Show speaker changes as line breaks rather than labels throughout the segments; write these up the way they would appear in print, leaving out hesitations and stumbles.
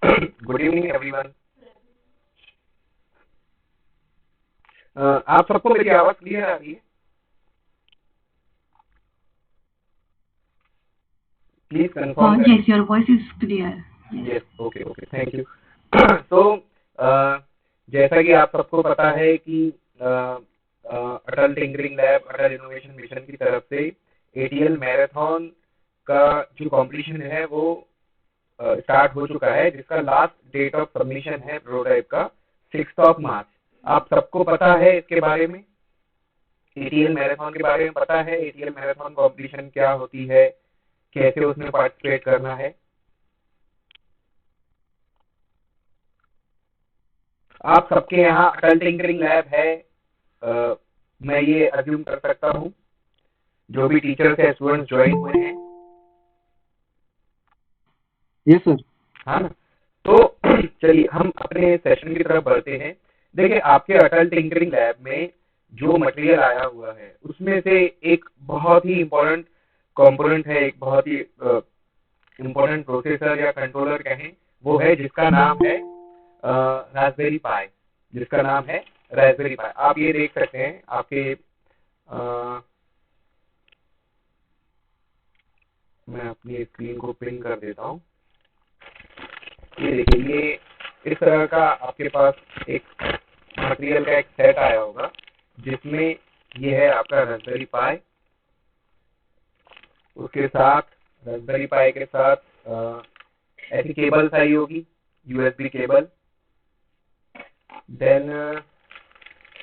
Good evening everyone. आप सबको मेरी आवाज क्लियर आ रही है? प्लीज कंफर्म करें।
Yes, your voice is clear. Yes.
Yes, okay okay, thank you. तो जैसा कि आप सबको पता है कि अटल टिंकरिंग लैब अटल इनोवेशन मिशन की तरफ से एटीएल मैराथन का जो कंपटीशन है वो स्टार्ट हो चुका है, जिसका लास्ट डेट ऑफ सबमिशन है प्रोटोटाइप का 6 मार्च। आप सबको पता है इसके बारे में? एटीएल मैराथन के बारे में पता है? एटीएल मैराथन कंपटीशन क्या होती है, कैसे उसमें पार्टिसिपेट करना है? आप सबके यहाँ अटल टिंकरिंग लैब है, मैं ये अज्यूम कर सकता हूँ, जो भी टीचर्स या स्टूडेंट्स ज्वाइन हुए हैं।
Yes sir.
हाँ ना? तो चलिए हम अपने सेशन की तरफ बढ़ते हैं। देखिए, आपके अटल टिंकरिंग लैब में जो मटेरियल आया हुआ है उसमें से एक बहुत ही इम्पोर्टेंट कंपोनेंट है, एक बहुत ही इम्पोर्टेंट प्रोसेसर या कंट्रोलर कहें, वो है जिसका नाम है रास्पबेरी पाई। जिसका नाम है रास्पबेरी पाई। आप ये देख सकते हैं आपके मैं अपनी स्क्रीन को पिन कर देता हूँ। ये देखिए, ये इस तरह का आपके पास एक मटेरियल का एक सेट आया होगा, जिसमें ये है आपका रास्पबेरी पाई। उसके साथ रास्पबेरी पाई के साथ ऐसी केबल्स आई होगी, यूएसबी केबल। देन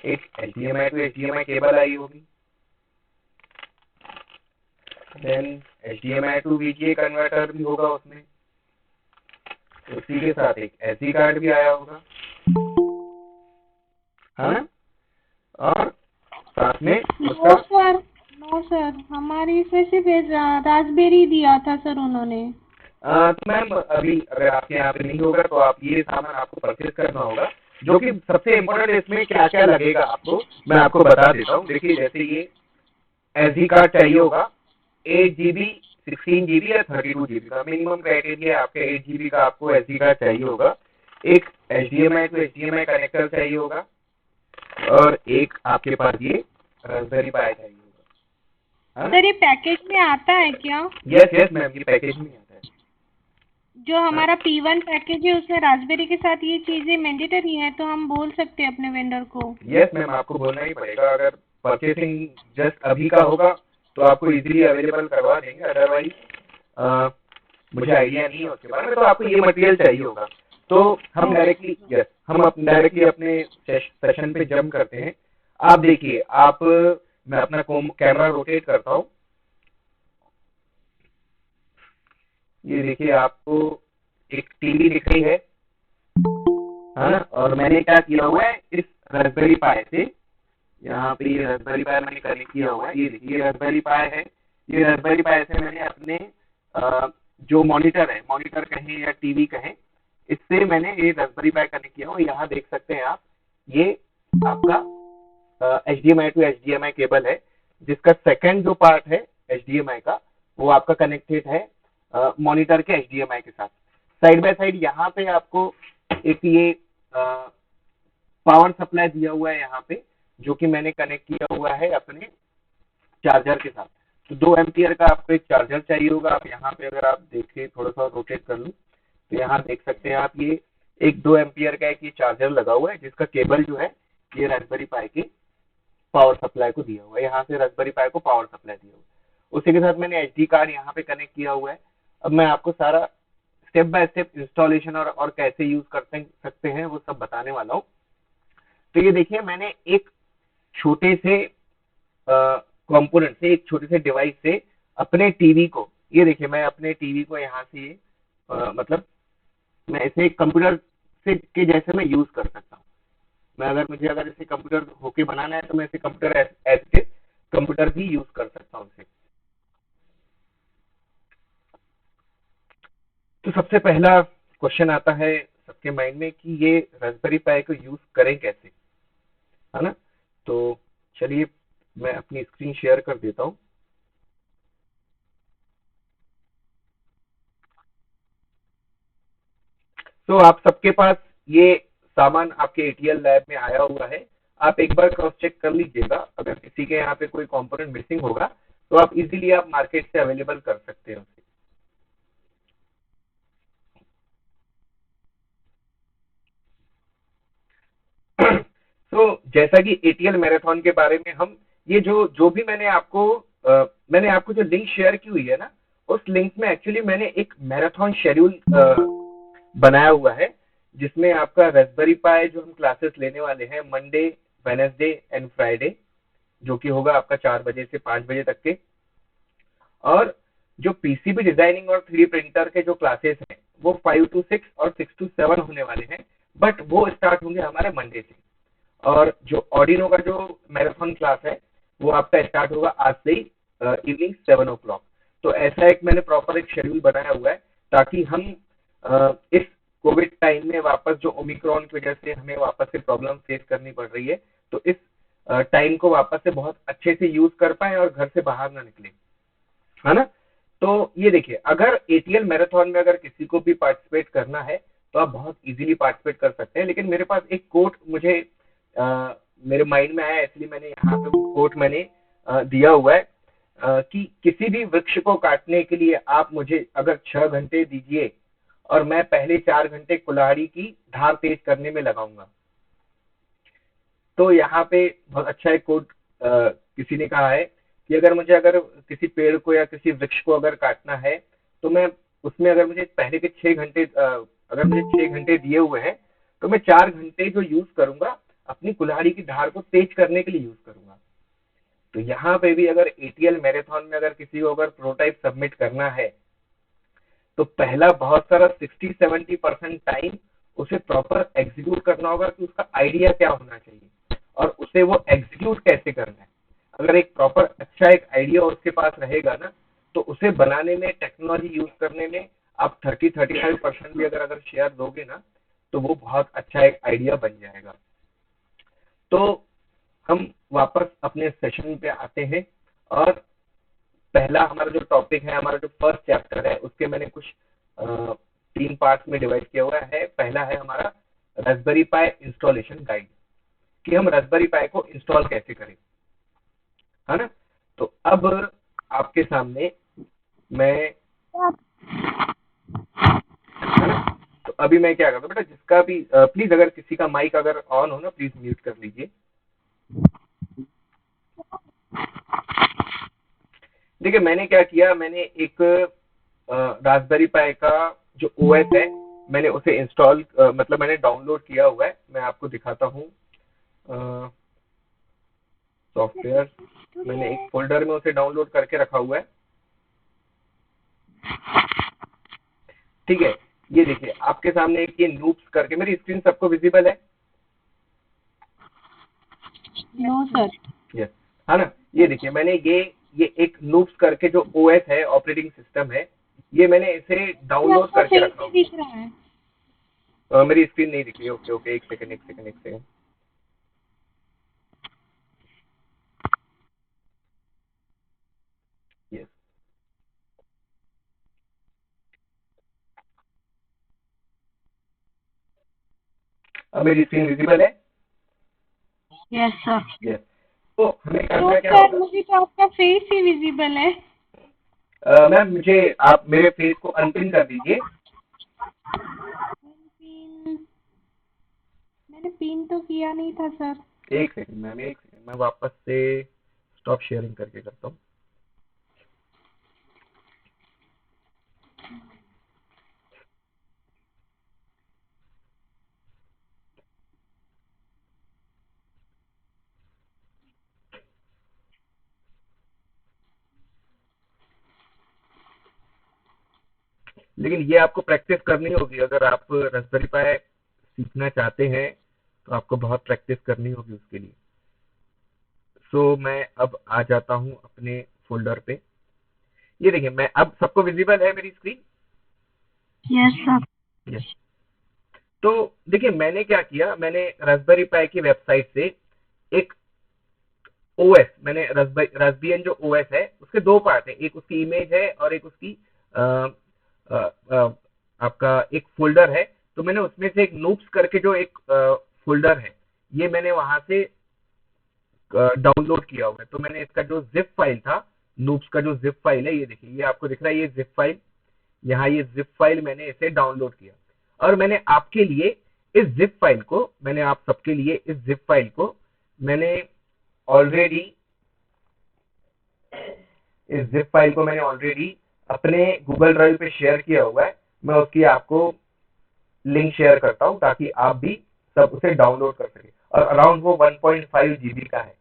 एक एचडीएमआई टू एचडीएमआई केबल आई होगी। Then HDMI to VGA converter भी होगा उसमें। उसी के साथ एक एसडी कार्ड भी आया होगा, है ना? और साथ में उसका
नो सर, हमारी इसमें सिर्फ रास्पबेरी दिया था सर उन्होंने।
तो मैम अभी अगर आपके यहाँ पे नहीं होगा तो आप ये सामान आपको परचेज करना होगा। जो कि सबसे इम्पोर्टेंट इसमें क्या क्या लगेगा आपको मैं आपको बता देता हूँ। देखिए, जैसे ये एसडी कार्ड चाहिए होगा 8 GB, 16 GB या 32 GB का। मिनिमम क्राइटेरिया आपके 8 GB का आपको एसडी कार्ड चाहिए होगा। एक एचडीएमआई टू एचडीएमआई कनेक्टर चाहिए होगा, और एक आपके पास ये रास्पबेरी पाई चाहिए होगा।
सर ये पैकेज में आता है क्या?
यस यस मैम, ये पैकेज में आता है।
जो हमारा P1 पैकेज है उसमें रास्पबेरी के साथ ये चीजें मैंडेटरी है, तो हम बोल सकते हैं अपने वेंडर को?
यस मैम, आपको बोलना ही पड़ेगा। अगर परचेसिंग जस्ट अभी का होगा तो आपको इजीली अवेलेबल करवा देंगे, अदरवाइज मुझे आइडिया नहीं है उसके बारे में। तो आपको ये मटेरियल चाहिए होगा। तो हम डायरेक्टली अपने सेशन पे जंप करते हैं। आप देखिए, मैं अपना कैमरा रोटेट करता हूँ। ये देखिए, आपको एक टीवी दिख रही है ना? और मैंने क्या किया हुआ है, इस रास्पबेरी पाई से यहाँ पे ये रास्पबेरी पाई मैंने कनेक्ट किया हुआ है। ये देखिए, ये रास्पबेरी पाई है। ये रास्पबेरी पाई से मैंने अपने जो मॉनिटर है, मॉनिटर कहें या टीवी कहें, इससे मैंने ये रास्पबेरी पाई कनेक्ट किया हुआ। यहाँ देख सकते हैं आप, ये आपका एचडीएमआई टू एचडीएमआई केबल है, जिसका सेकंड जो पार्ट है एचडीएमआई का, वो आपका कनेक्टेड है मॉनिटर के एचडीएमआई के साथ। साइड बाय साइड यहाँ पे आपको एक ये पावर सप्लाई दिया हुआ है यहाँ पे, जो कि मैंने कनेक्ट किया हुआ है अपने चार्जर के साथ। तो 2 एम्पियर का आपको एक चार्जर चाहिए होगा। आप यहाँ पे अगर आप देखें, थोड़ा सा रोटेट कर लूँ तो यहाँ देख सकते हैं आप, ये एक 2 एम्पियर का एक ये चार्जर लगा हुआ है, जिसका केबल जो है ये रास्पबेरी पाई के पावर सप्लाई को दिया हुआ है। यहाँ से रास्पबेरी पाई को पावर सप्लाई दिया हुआ है। उसी के साथ मैंने एचडी कार्ड यहाँ पे कनेक्ट किया हुआ है। अब मैं आपको सारा स्टेप बाय स्टेप इंस्टॉलेशन और कैसे यूज करते सकते हैं वो सब बताने वाला हूँ। तो ये देखिए, मैंने एक छोटे से कंपोनेंट से, एक छोटे से डिवाइस से अपने टीवी को, ये देखिए मैं अपने टीवी को यहाँ से मतलब मैं इसे कंप्यूटर से के जैसे मैं यूज कर सकता हूँ। मैं अगर इसे कंप्यूटर होके बनाना है तो मैं इसे कंप्यूटर एज ए कंप्यूटर भी यूज कर सकता हूँ इसे। तो सबसे पहला क्वेश्चन आता है सबके माइंड में कि ये रास्पबेरी पाई को यूज करें कैसे, है ना? तो चलिए मैं अपनी स्क्रीन शेयर कर देता हूँ। सो आप सबके पास ये सामान आपके एटीएल लैब में आया हुआ है। आप एक बार क्रॉस चेक कर लीजिएगा, अगर किसी के यहाँ पे कोई कंपोनेंट मिसिंग होगा तो आप इजीली आप मार्केट से अवेलेबल कर सकते हो। जैसा कि एटीएल मैराथन के बारे में हम ये जो जो भी मैंने आपको जो लिंक शेयर की हुई है ना, उस लिंक में एक्चुअली मैंने एक मैराथन शेड्यूल बनाया हुआ है, जिसमें आपका रास्पबेरी पाई जो हम क्लासेस लेने वाले हैं मंडे, वेडनेसडे एंड फ्राइडे, जो कि होगा आपका 4 बजे से 5 बजे तक के, और जो पीसीबी डिजाइनिंग और 3D प्रिंटर के जो क्लासेस हैं वो 5 to 6 और 6 to 7 होने वाले हैं, बट वो स्टार्ट होंगे हमारे मंडे से। और जो ऑर्डिनो का जो मैराथन क्लास है वो आपका स्टार्ट होगा आज से ही इवनिंग 7 o'clock। तो ऐसा एक मैंने प्रॉपर एक शेड्यूल बनाया हुआ है, ताकि हम इस कोविड टाइम में वापस जो ओमिक्रॉन की वजह से हमें वापस से प्रॉब्लम फेस करनी पड़ रही है, तो इस टाइम को वापस से बहुत अच्छे से यूज कर पाए और घर से बाहर ना निकले, है ना। तो ये देखिए, अगर एटीएल मैराथन में अगर किसी को भी पार्टिसिपेट करना है तो आप बहुत इजीली पार्टिसिपेट कर सकते हैं। लेकिन मेरे पास एक कोट मुझे मेरे माइंड में आया, इसलिए मैंने यहाँ पे वो कोट मैंने दिया हुआ है कि किसी भी वृक्ष को काटने के लिए आप मुझे अगर 6 घंटे दीजिए और मैं पहले 4 घंटे कुल्हाड़ी की धार तेज करने में लगाऊंगा। तो यहाँ पे बहुत अच्छा एक कोट किसी ने कहा है कि अगर किसी पेड़ को या किसी वृक्ष को अगर काटना है तो मैं उसमें अगर मुझे पहले के 6 घंटे अगर मुझे 6 घंटे दिए हुए हैं तो मैं 4 घंटे जो यूज करूंगा अपनी कुल्हाड़ी की धार को तेज करने के लिए यूज करूंगा। तो यहाँ पे भी अगर एटीएल मैराथन में अगर किसी को अगर प्रोटोटाइप सबमिट करना है तो पहला बहुत सारा 60-70% टाइम उसे प्रॉपर एग्जीक्यूट करना होगा कि उसका आइडिया क्या होना चाहिए और उसे वो एग्जीक्यूट कैसे करना है। अगर एक प्रॉपर अच्छा एक आइडिया उसके पास रहेगा ना, तो उसे बनाने में, टेक्नोलॉजी यूज करने में आप 30-35% भी अगर शेयर दोगे ना, तो वो बहुत अच्छा एक आइडिया बन जाएगा। तो हम वापस अपने सेशन पे आते हैं, और पहला हमारा जो टॉपिक है, हमारा जो फर्स्ट चैप्टर है, उसके मैंने कुछ 3 पार्ट्स में डिवाइड किया हुआ है। पहला है हमारा रास्पबेरी पाई इंस्टॉलेशन गाइड, कि हम रास्पबेरी पाई को इंस्टॉल कैसे करें, है ना। तो अब आपके सामने मैं, है ना, तो अभी मैं क्या करता हूँ बेटा, जिसका भी प्लीज अगर किसी का माइक अगर ऑन हो ना, प्लीज म्यूट कर लीजिए। देखिए मैंने क्या किया, मैंने एक रास्पबेरी पाई का जो ओएस है मैंने उसे इंस्टॉल मतलब मैंने डाउनलोड किया हुआ है। मैं आपको दिखाता हूँ सॉफ्टवेयर, मैंने एक फोल्डर में उसे डाउनलोड करके रखा हुआ है। ठीक है, ये देखिए आपके सामने एक ये नूब्स करके, मेरी स्क्रीन सबको विजिबल है?
No sir.
यस, है ना। ये देखिए मैंने ये एक नूब्स करके जो ओएस है, ऑपरेटिंग सिस्टम है, ये मैंने इसे डाउनलोड करके रखा हुआ
दिख रहा है।
मेरी स्क्रीन नहीं दिख रही। ओके ओके, एक सेकंड। यस, अब मेरी स्क्रीन विजिबल है?
Yes sir.
यस। तो हमें
तो
करना क्या
सर
होगा?
मुझे तो आपका फेस ही विजिबल है।
मैम मुझे आप मेरे फेस को अनपिन कर दीजिए।
मैंने पिन तो किया नहीं था सर।
एक सेकंड मैम, एक सेकंड, मैं वापस से स्टॉप शेयरिंग करके करता हूँ। लेकिन ये आपको प्रैक्टिस करनी होगी, अगर आप रास्पबेरी पाई सीखना चाहते हैं तो आपको बहुत प्रैक्टिस करनी होगी उसके लिए। सो मैं अब आ जाता हूँ अपने फोल्डर पे। ये देखिए, मैं अब सबको विजिबल है मेरी स्क्रीन?
Yes sir.
यस। तो देखिए मैंने क्या किया, मैंने रास्पबेरी पाई की वेबसाइट से एक ओएस, मैंने रास्बियन जो ओएस है उसके 2 पार्ट है, एक उसकी इमेज है और एक उसकी आ, आ, आ, आपका एक फोल्डर है तो मैंने उसमें से एक नूप्स करके जो एक फोल्डर है, ये मैंने वहां से डाउनलोड किया हुआ है। तो मैंने इसका जो जिप फाइल था, नूप्स का जो जिप फाइल है, ये देखिए, ये आपको दिख रहा है, ये जिप फाइल, यहाँ ये जिप फाइल मैंने इसे डाउनलोड किया। और मैंने आपके लिए इस जिप फाइल को, मैंने आप सबके लिए इस जिप फाइल को मैंने ऑलरेडी इस जिप फाइल को मैंने ऑलरेडी अपने गूगल ड्राइव पे शेयर किया हुआ है। मैं उसकी आपको लिंक शेयर करता हूं ताकि आप भी सब उसे डाउनलोड कर सके। और अराउंड वो 1.5 जीबी का है,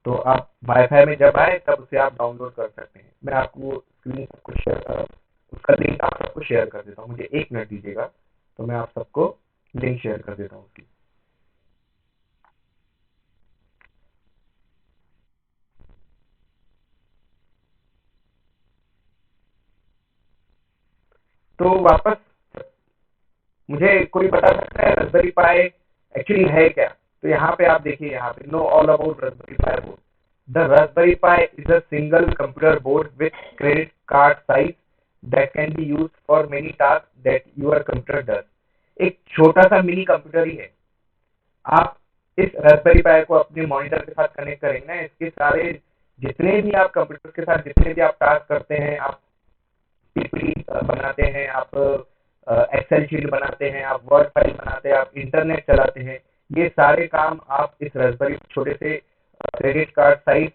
तो आप वाईफाई में जब आए तब उसे आप डाउनलोड कर सकते हैं। मैं आपको स्क्रीन सबको शेयर, उसका लिंक आप सबको शेयर कर देता हूँ। मुझे 1 मिनट दीजिएगा, तो मैं आप सबको लिंक शेयर कर देता हूँ उसकी। तो वापस मुझे कोई बता सकता है रास्पबेरी पाई एक्चुअली है क्या? तो यहाँ पे आप देखिए, यहाँ पे know all about Raspberry pi board. The Raspberry pi is a single computer board with credit card size that can be used for many task that your computer does. एक छोटा सा मिनी कंप्यूटर ही है। आप इस Raspberry पाई को अपने monitor के साथ कनेक्ट करेंगे ना, इसके सारे जितने भी आप कंप्यूटर के साथ जितने भी आप टास्क करते हैं, आप पीपीटी बनाते हैं, आप एक्सेल शीट बनाते हैं, आप वर्ड फाइल बनाते हैं, आप इंटरनेट चलाते हैं, ये सारे काम आप इस रास्पबेरी छोटे से credit card size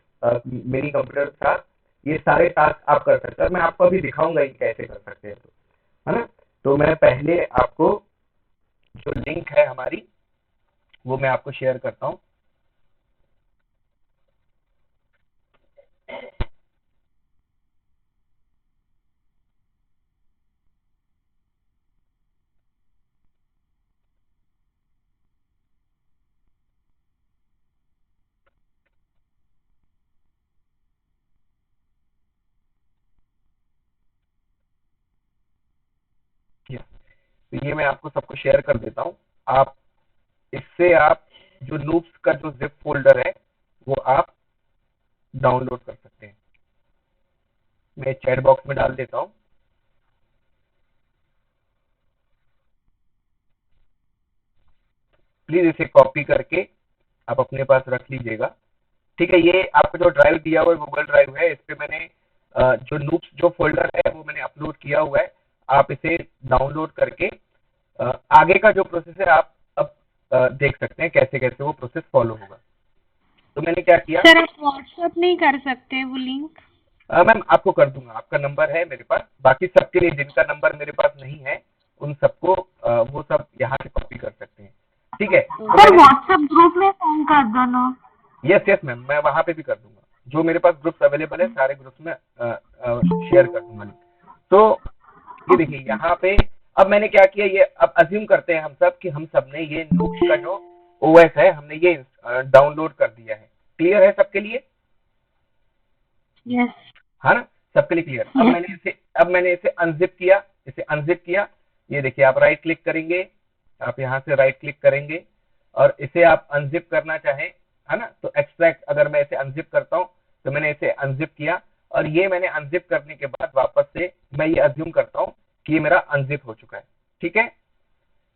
mini computer के साथ ये सारे टास्क आप कर सकते हैं। मैं आपको अभी दिखाऊंगा ये कैसे कर सकते हैं, तो है ना। तो मैं पहले आपको जो लिंक है हमारी, वो मैं आपको शेयर करता हूँ। तो ये मैं आपको सबको शेयर कर देता हूँ। आप इससे आप जो लूप्स का जो जिप फोल्डर है वो आप डाउनलोड कर सकते हैं। मैं चैट बॉक्स में डाल देता हूँ। प्लीज इसे कॉपी करके आप अपने पास रख लीजिएगा। ठीक है, ये आपको जो ड्राइव दिया हुआ है गूगल ड्राइव है, इस पे मैंने जो लूप्स जो फोल्डर है वो मैंने अपलोड किया हुआ है। आप इसे डाउनलोड करके आगे का जो प्रोसेस है आप अब देख सकते हैं कैसे कैसे वो प्रोसेस फॉलो होगा। तो मैंने क्या किया,
सर आप व्हाट्सएप नहीं कर सकते वो लिंक?
मैम आपको कर दूंगा, आपका नंबर है मेरे पास। बाकी सबके लिए जिनका नंबर मेरे पास नहीं है, उन सबको वो सब यहाँ से कॉपी कर सकते हैं। ठीक है, तो
सर
मैंने,
व्हाट्सएप ग्रुप में फोन कर दो ना।
यस यस मैम, मैं वहां पे भी कर दूंगा। जो मेरे पास ग्रुप्स अवेलेबल है सारे ग्रुप्स में शेयर कर दूंगा लिंक। तो ये देखिए यहाँ पे अब मैंने क्या किया, ये अब अज्यूम करते हैं हम सब कि हम सब ने ये नूक्स का जो ओएस है हमने ये डाउनलोड कर दिया है। क्लियर है सबके लिए?
यस।
हाँ ना, सबके लिए क्लियर। अब मैंने इसे अनजिप किया, इसे अनजिप किया। ये देखिए, आप राइट क्लिक करेंगे, आप यहाँ से राइट क्लिक करेंगे और इसे आप अनजिप करना चाहें, है ना, तो एक्सट्रैक्ट, अगर मैं इसे अनजिप करता हूँ तो मैंने इसे अनजिप किया। और ये मैंने अनजिप करने के बाद वापस से मैं ये अज्यूम करता हूँ कि ये मेरा अनजिप हो चुका है। ठीक है,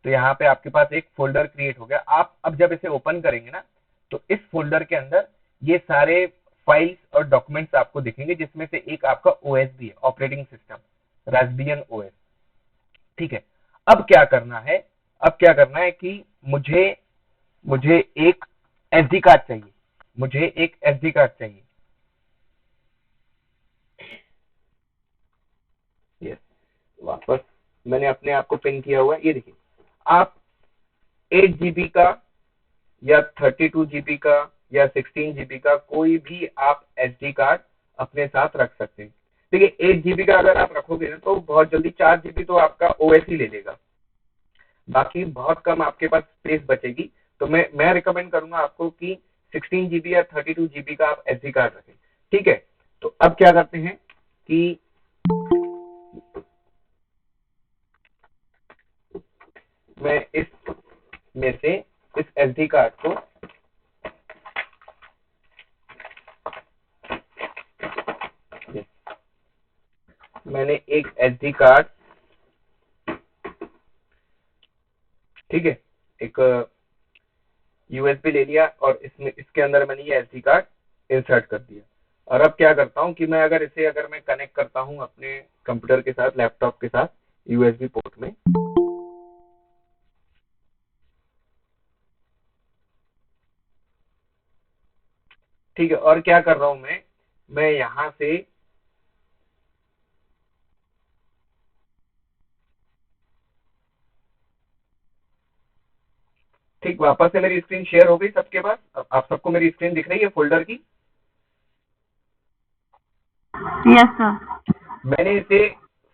तो यहाँ पे आपके पास एक फोल्डर क्रिएट हो गया। आप अब जब इसे ओपन करेंगे ना, तो इस फोल्डर के अंदर ये सारे फाइल्स और डॉक्यूमेंट्स आपको दिखेंगे, जिसमें से एक आपका ओएस भी है, ऑपरेटिंग सिस्टम रास्पबियन ओएस। ठीक है, अब क्या करना है, अब क्या करना है कि मुझे मुझे एक एसडी कार्ड चाहिए, मुझे एक एसडी कार्ड चाहिए। यस, वापस मैंने अपने आप को पिन किया हुआ है। ये देखिए, आप 8 GB का या 32 GB का या 16 GB का कोई भी आप एसडी कार्ड अपने साथ रख सकते हैं। देखिए, 8 GB का अगर आप रखोगे ना तो बहुत जल्दी 4 GB तो आपका ओएस ही ले लेगा, बाकी बहुत कम आपके पास स्पेस बचेगी। तो मैं रिकमेंड करूंगा आपको कि 16 GB या 32 GB का आप एसडी कार्ड रखें। ठीक है, तो अब क्या करते हैं कि मैं इस में से इस एसडी कार्ड को, मैंने एक एसडी कार्ड ठीक है, एक यूएसबी ले लिया और इसमें इसके अंदर मैंने ये एसडी कार्ड इंसर्ट कर दिया। और अब क्या करता हूँ कि मैं अगर मैं कनेक्ट करता हूँ अपने कंप्यूटर के साथ, लैपटॉप के साथ यूएसबी पोर्ट में, ठीक है। और क्या कर रहा हूँ मैं यहाँ से ठीक वापस से मेरी स्क्रीन शेयर हो गई सबके पास। अब आप सबको मेरी स्क्रीन दिख रही है फोल्डर की?
Yes sir.
मैंने इसे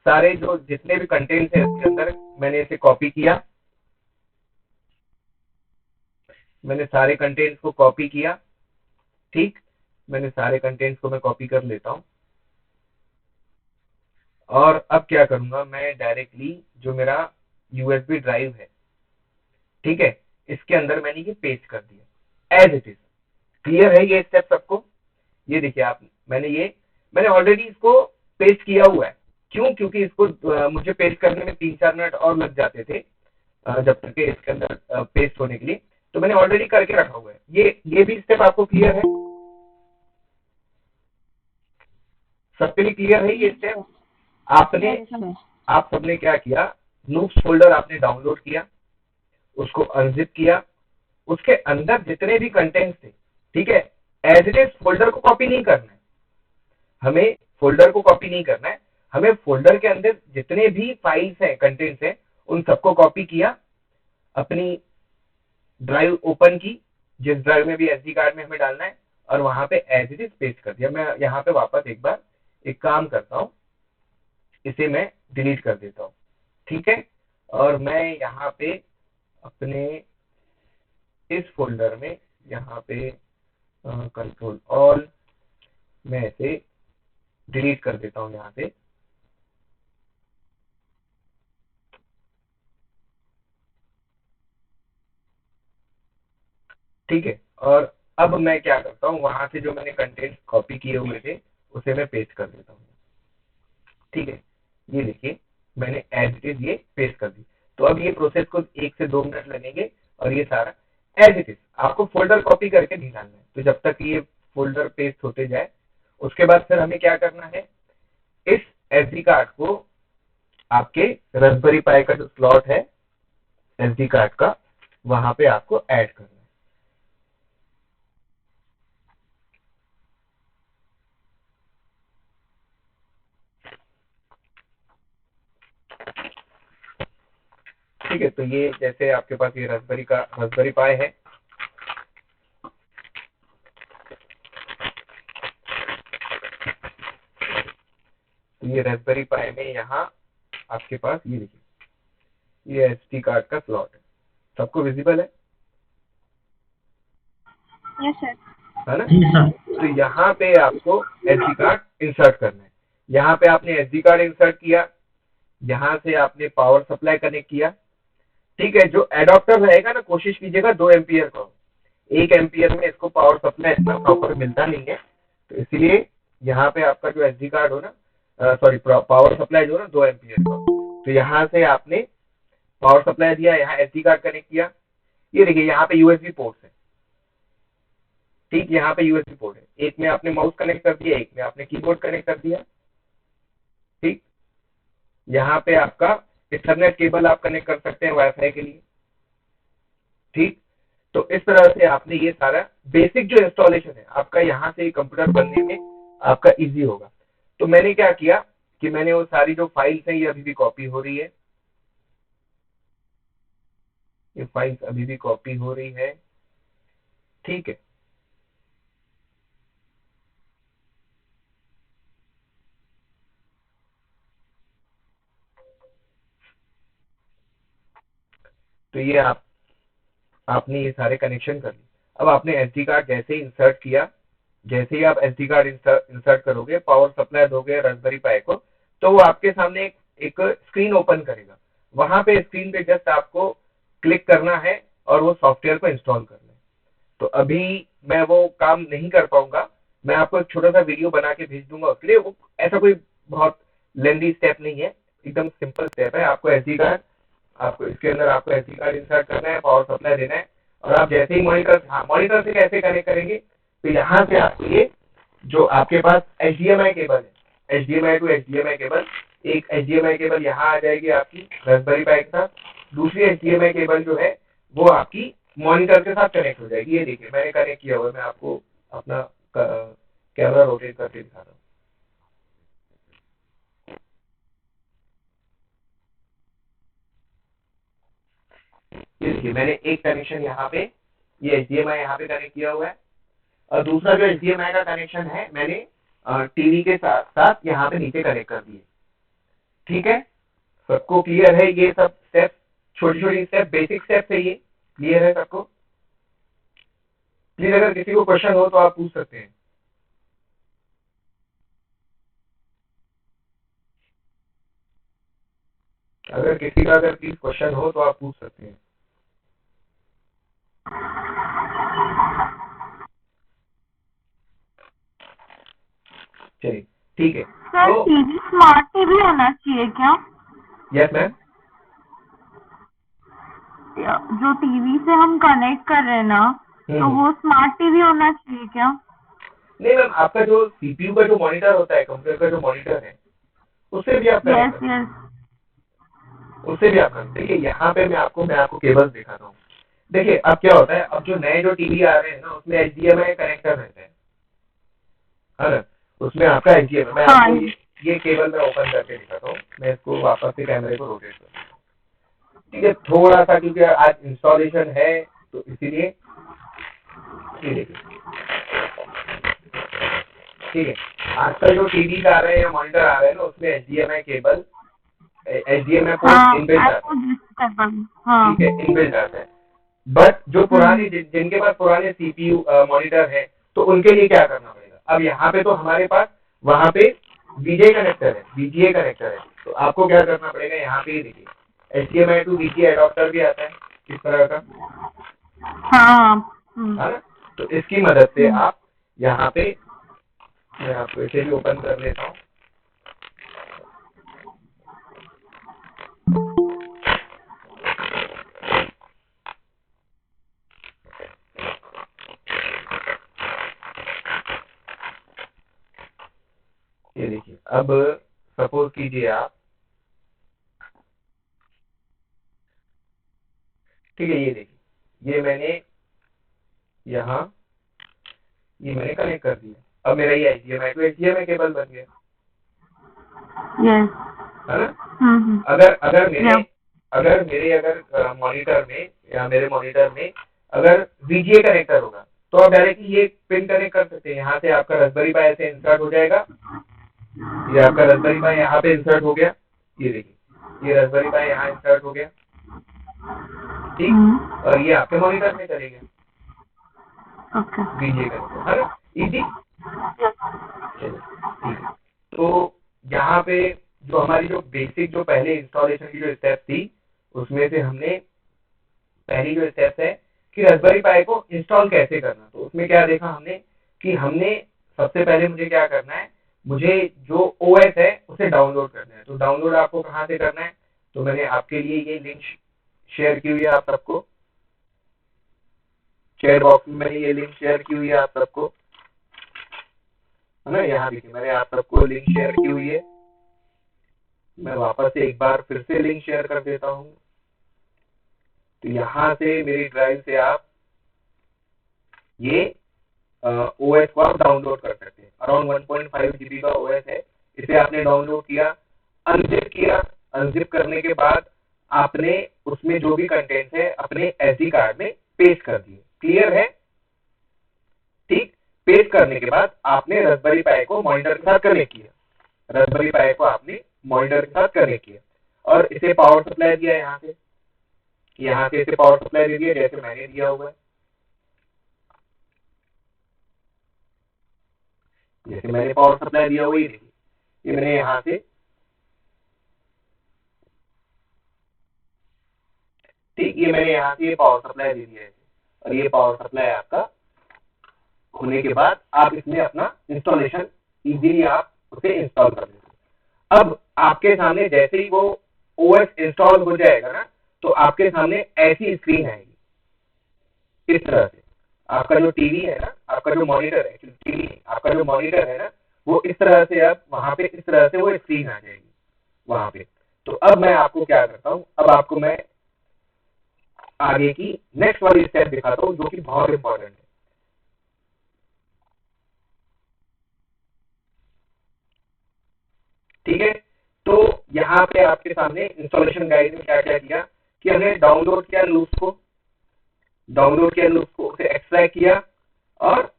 सारे जो जितने भी कंटेंट्स है इसके अंदर मैंने इसे कॉपी किया। मैंने सारे कंटेंट्स को कॉपी किया। ठीक, मैंने सारे कंटेंट्स को मैं कॉपी कर लेता हूँ। और अब क्या करूंगा, मैं डायरेक्टली जो मेरा यूएसबी ड्राइव है, ठीक है, इसके अंदर मैंने ये पेस्ट कर दिया एज इट इज। क्लियर है ये स्टेप सबको? ये देखिए आप, मैंने ऑलरेडी इसको पेस्ट किया हुआ है। क्यों? क्योंकि इसको मुझे पेस्ट करने में 3-4 मिनट और लग जाते थे जब तक कि इसके अंदर पेस्ट होने के लिए। तो मैंने ऑलरेडी करके रखा हुआ है। ये भी स्टेप आपको क्लियर है? सबके लिए क्लियर है ये स्टेप? आपने आप सबने क्या किया, नूब्स फोल्डर आपने डाउनलोड किया, उसको अनजिप किया, उसके अंदर जितने भी कंटेंट्स थे, ठीक है, एज इट इज फोल्डर को कॉपी नहीं करना है। हमें फोल्डर को कॉपी नहीं करना है, हमें फोल्डर के अंदर जितने भी फाइल्स हैं, कंटेंट्स हैं, उन सबको कॉपी किया, अपनी ड्राइव ओपन की, जिस ड्राइव में भी एसडी कार्ड में हमें डालना है, और वहां पे एज इट इज पेस्ट कर दिया। मैं यहाँ पे वापस एक बार एक काम करता हूँ, इसे मैं डिलीट कर देता हूँ, ठीक है। और मैं यहाँ पे अपने इस फोल्डर में यहाँ पे कंट्रोल ऑल, मैं इसे डिलीट कर देता हूँ यहाँ पे। ठीक है, और अब मैं क्या करता हूँ, वहां से जो मैंने कंटेंट कॉपी किए हुए थे उसे मैं पेस्ट कर देता हूँ। ठीक है, ये देखिए मैंने एज इट इज ये पेस्ट कर दी। तो अब ये प्रोसेस को 1 से 2 मिनट लगेंगे और ये सारा एज इट इज आपको फोल्डर कॉपी करके नहीं डालना है। तो जब तक ये फोल्डर पेस्ट होते जाए, उसके बाद फिर हमें क्या करना है, इस एसडी कार्ड को आपके रास्पबेरी पाई का जो स्लॉट है एसडी कार्ड का, वहां पे आपको ऐड करना है। ठीक है, तो ये जैसे आपके पास ये रास्पबेरी पाई है, तो ये रास्पबेरी पाई में यहाँ आपके पास ये देखिए ये एसडी कार्ड का स्लॉट है। सबको विजिबल है?
Yes sir.
है ना? तो यहाँ पे आपको एसडी कार्ड इंसर्ट करना है। यहाँ पे आपने एसडी कार्ड इंसर्ट किया, यहाँ से आपने पावर सप्लाई कनेक्ट किया। ठीक है, जो एडाप्टर रहेगा ना, कोशिश कीजिएगा 2 एम्पियर का हो। 1 एम्पियर में इसको पावर सप्लाई इतना प्रॉपर मिलता नहीं है, तो इसलिए यहाँ पे आपका जो एसडी कार्ड हो ना, सॉरी पावर सप्लाई जो ना 2 एम्पियर का हो। तो यहाँ से आपने पावर सप्लाई दिया, यहाँ एसडी कार्ड कनेक्ट किया। ये देखिए यहाँ पे यूएसबी पोर्ट है। ठीक, यहाँ पे यूएसबी पोर्ट है, एक में आपने माउस कनेक्ट कर दिया, एक में आपने कीबोर्ड कनेक्ट कर दिया। ठीक, यहाँ पे आपका इथरनेट केबल आप कनेक्ट कर सकते हैं वाईफाई के लिए। ठीक, तो इस तरह से आपने ये सारा बेसिक जो इंस्टॉलेशन है आपका, यहाँ से कंप्यूटर बनने में आपका इजी होगा। तो मैंने क्या किया कि मैंने वो सारी जो फाइल्स हैं ये अभी भी कॉपी हो रही है, ये फाइल्स अभी भी कॉपी हो रही है। ठीक है, तो ये आपने ये सारे कनेक्शन कर लिए। अब आपने एसडी कार्ड जैसे ही इंसर्ट किया, जैसे ही आप एसडी कार्ड इंसर्ट करोगे, पावर सप्लाई दोगे रास्पबेरी पाई को, तो वो आपके सामने एक स्क्रीन ओपन करेगा। वहां पे स्क्रीन पे जस्ट आपको क्लिक करना है और वो सॉफ्टवेयर को इंस्टॉल करना है। तो अभी मैं वो काम नहीं कर पाऊंगा, मैं आपको एक छोटा सा वीडियो बना के भेज दूंगा उसके लिए। वो ऐसा कोई बहुत लेंदी स्टेप नहीं है, एकदम सिंपल स्टेप है। आपको एसडी कार्ड आपको इसके अंदर आपको एसडी कार्ड इंसर्ट करना है, पावर सप्लाई देना है, और आप जैसे ही मॉनिटर से कैसे कनेक्ट करेंगे, तो यहाँ से आपको ये जो आपके पास HDMI केबल है, HDMI टू HDMI केबल, एक HDMI केबल यहाँ आ जाएगी आपकी रास्पबेरी पाई के साथ, दूसरी HDMI केबल जो है वो आपकी मॉनिटर के साथ कनेक्ट हो जाएगी। ये देखिए मैंने कनेक्ट किया हुआ है, मैं आपको अपना कैमरा रोटेट करके दिखाता हूँ। ये देखिए मैंने एक कनेक्शन यहाँ पे, ये HDMI यहाँ पे कनेक्ट किया हुआ है, और दूसरा जो HDMI का कनेक्शन है मैंने टीवी के साथ साथ यहाँ पे नीचे कनेक्ट कर दिए। ठीक है, सबको क्लियर है? ये सब स्टेप, छोटी छोटी स्टेप, बेसिक स्टेप है, ये क्लियर है सबको? प्लीज अगर किसी को क्वेश्चन हो तो आप पूछ सकते हैं। अगर किसी का अगर प्लीज क्वेश्चन हो तो आप पूछ सकते हैं। चलिए ठीक है।
सर
तो
टीवी स्मार्ट टीवी होना चाहिए क्या?
यस मैम,
जो टीवी से हम कनेक्ट कर रहे हैं ना, तो वो स्मार्ट टीवी होना चाहिए क्या?
नहीं मैम, आपका जो सीपीयू का जो मॉनिटर होता है, कंप्यूटर का जो मॉनिटर है, उससे भी आप
यस यस।
उससे भी आप देखिए, यहाँ पे मैं आपको केबल दिखाता हूँ। देखिए अब क्या होता है, अब जो नए जो टीवी आ रहे हैं ना, उसमें HDMI कनेक्टर रहते हैं, है ना? उसमें आपका HDMI, मैं आपको ये केबल मैं ओपन करके दिखाता हूँ, मैं इसको वापस से कैमरे को रोटेट करता हूँ। ठीक है, थोड़ा सा क्योंकि आज इंस्टॉलेशन है तो इसीलिए ये देखिए। ठीक है, आजकल जो टीवी आ रहे हैं, मॉनिटर आ रहे हैं ना, उसमें HDMI cable, HDMI port inbuilt आता है। ठीक है, इनबिल्ट आता है। बट जो पुराने जिनके पास पुराने सीपीयू मॉनिटर है, तो उनके लिए क्या करना पड़ेगा? अब यहाँ पे तो हमारे पास वहां पे VGA कनेक्टर है, VGA कनेक्टर है, तो आपको क्या करना पड़ेगा? यहाँ पे देखिए HDMI टू VGA एडाप्टर भी आता है इस तरह का, है ना? तो इसकी मदद से आप यहाँ पे, मैं आपको इसे भी ओपन कर लेता हूँ। ये देखिए, अब सपोज कीजिए आप, ठीक है, ये देखिए, ये मैंने यहाँ ये मैंने कनेक्ट कर दिया, अब मेरा ये HDMI टू HDMI केबल बन गया, है ना? अगर मेरे मॉनिटर में या मेरे मॉनिटर में अगर VGA कनेक्टर होगा, तो आप डायरेक्टली ये पिन कनेक्ट कर सकते हैं, यहाँ से आपका रास्पबेरी पाई से इंसर्ट हो जाएगा, ये आपका रास्पबेरी पाई यहाँ पे इंसर्ट हो गया, ये देखिए ये रास्पबेरी पाई यहाँ इंसर्ट हो गया, ठीक, और ये आपके मॉनिटर में चले गया VGA कनेक्टर, है ना? इजी। तो यहाँ पे जो हमारी जो बेसिक जो पहले इंस्टॉलेशन की जो स्टेप थी, उसमें से हमने पहली जो स्टेप है कि रास्पबेरी पाई को इंस्टॉल कैसे करना, तो उसमें क्या देखा हमने कि हमने सबसे पहले मुझे क्या करना है, मुझे जो OS है उसे डाउनलोड करना है। तो डाउनलोड आपको कहाँ से करना है, तो मैंने आपके लिए ये लिंक शेयर की हुई है आप सबको, चैट बॉक्स में मैंने ये लिंक शेयर की हुई है आप सबको, है ना? यहाँ देखिए मैंने आप सबको लिंक शेयर की हुई है, मैं वापस से एक बार फिर से लिंक शेयर कर देता हूँ। तो यहाँ से मेरी ड्राइव से आप ये OS को आप डाउनलोड कर सकते हैं। अराउंड 1.5 GB का OS है, इसे आपने डाउनलोड किया, अनजिप किया, अनजिप करने के बाद आपने उसमें जो भी कंटेंट है अपने SD कार्ड में पेस्ट कर दिए। क्लियर है? ठीक, पेस्ट करने के बाद आपने रास्पबेरी पाई को मॉनिटर के साथ कनेक्ट किया, रास्पबेरी पाई को आपने मॉनिटर के साथ कनेक्ट किया, और इसे पावर सप्लाई दिया, यहाँ से इसे पावर सप्लाई दे दिया जैसे मैंने दिया हुआ है, जैसे मैंने पावर सप्लाई दिया हुआ, ये मैंने यहाँ से, ठीक, ये मैंने यहाँ से ये पावर सप्लाई दे दिया है, और ये पावर सप्लाई आपका होने के बाद आप इसमें अपना इंस्टॉलेशन इजीली आप उसे इंस्टॉल कर लेंगे। अब आपके सामने जैसे ही वो OS इंस्टॉल हो जाएगा ना, तो आपके सामने ऐसी स्क्रीन आएगी, इस तरह से। आपका जो टीवी है ना, आपका जो मॉनिटर है, टीवी आपका जो मॉनिटर है ना, वो इस तरह से, आप वहां पे इस तरह से वो स्क्रीन आ जाएगी वहां पे। तो अब मैं आपको क्या करता हूँ, अब आपको मैं आगे की नेक्स्ट वाली स्टेप दिखाता हूँ, जो कि बहुत इंपॉर्टेंट है। ठीक है, तो यहाँ पे आपके सामने इंस्टॉलेशन गाइड में क्या क्या किया कि हमने डाउनलोड किया लूप्स को उसे एक्सट्रैक्ट किया, और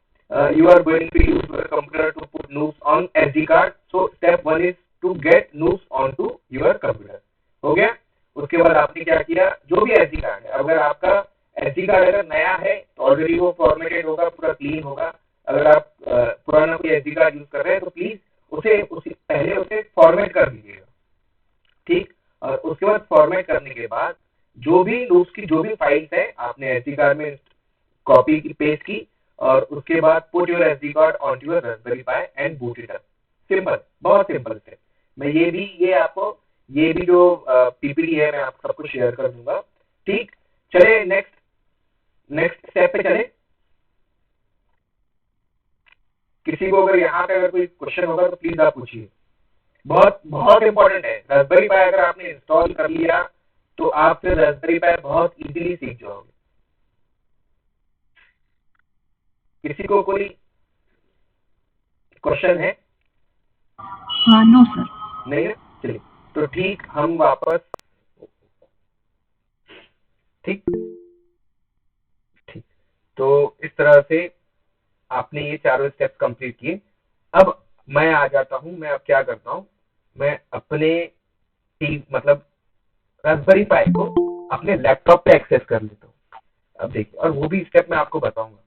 you are going to use your computer to put loops on SD card. So step 1 is to get loops onto your computer. हो गया। उसके बाद आपने क्या किया, जो भी SD कार्ड है, अगर आपका SD कार्ड अगर नया है तो ऑलरेडी वो फॉर्मेटेड होगा, पूरा क्लीन होगा। अगर आप पुराना कोई SD कार्ड यूज कर रहे हैं तो प्लीज उसे पहले उसे फॉर्मेट कर दीजिएगा। ठीक, और उसके बाद फॉर्मेट करने के बाद जो भी लूप्स की जो भी फाइल्स है आपने SD कार्ड में कॉपी की, पेस्ट की, और उसके बाद put your SD card on your Raspberry pi and boot it up. Simple, बहुत सिंपल स्टेप। मैं ये भी जो पीपीटी है मैं आप सबको शेयर कर दूंगा। ठीक, चले नेक्स्ट स्टेप पे चले। किसी को अगर यहाँ पे अगर कोई क्वेश्चन होगा तो प्लीज आप पूछिए। बहुत बहुत इंपॉर्टेंट है। रास्पबेरी पाई अगर आपने इंस्टॉल कर लिया तो आप फिर रास्पबेरी पाई बहुत इजीली सीख जाओगे। किसी को कोई क्वेश्चन है?
No sir.
नहीं है, चलिए तो ठीक, हम वापस ठीक तो इस तरह से आपने ये चारों स्टेप्स कंप्लीट किए। अब मैं आ जाता हूं, मैं अब क्या करता हूं, मैं अपने मतलब रास्पबेरी पाई को अपने लैपटॉप पे एक्सेस कर लेता हूं। अब देखिए, और वो भी स्टेप मैं आपको बताऊंगा।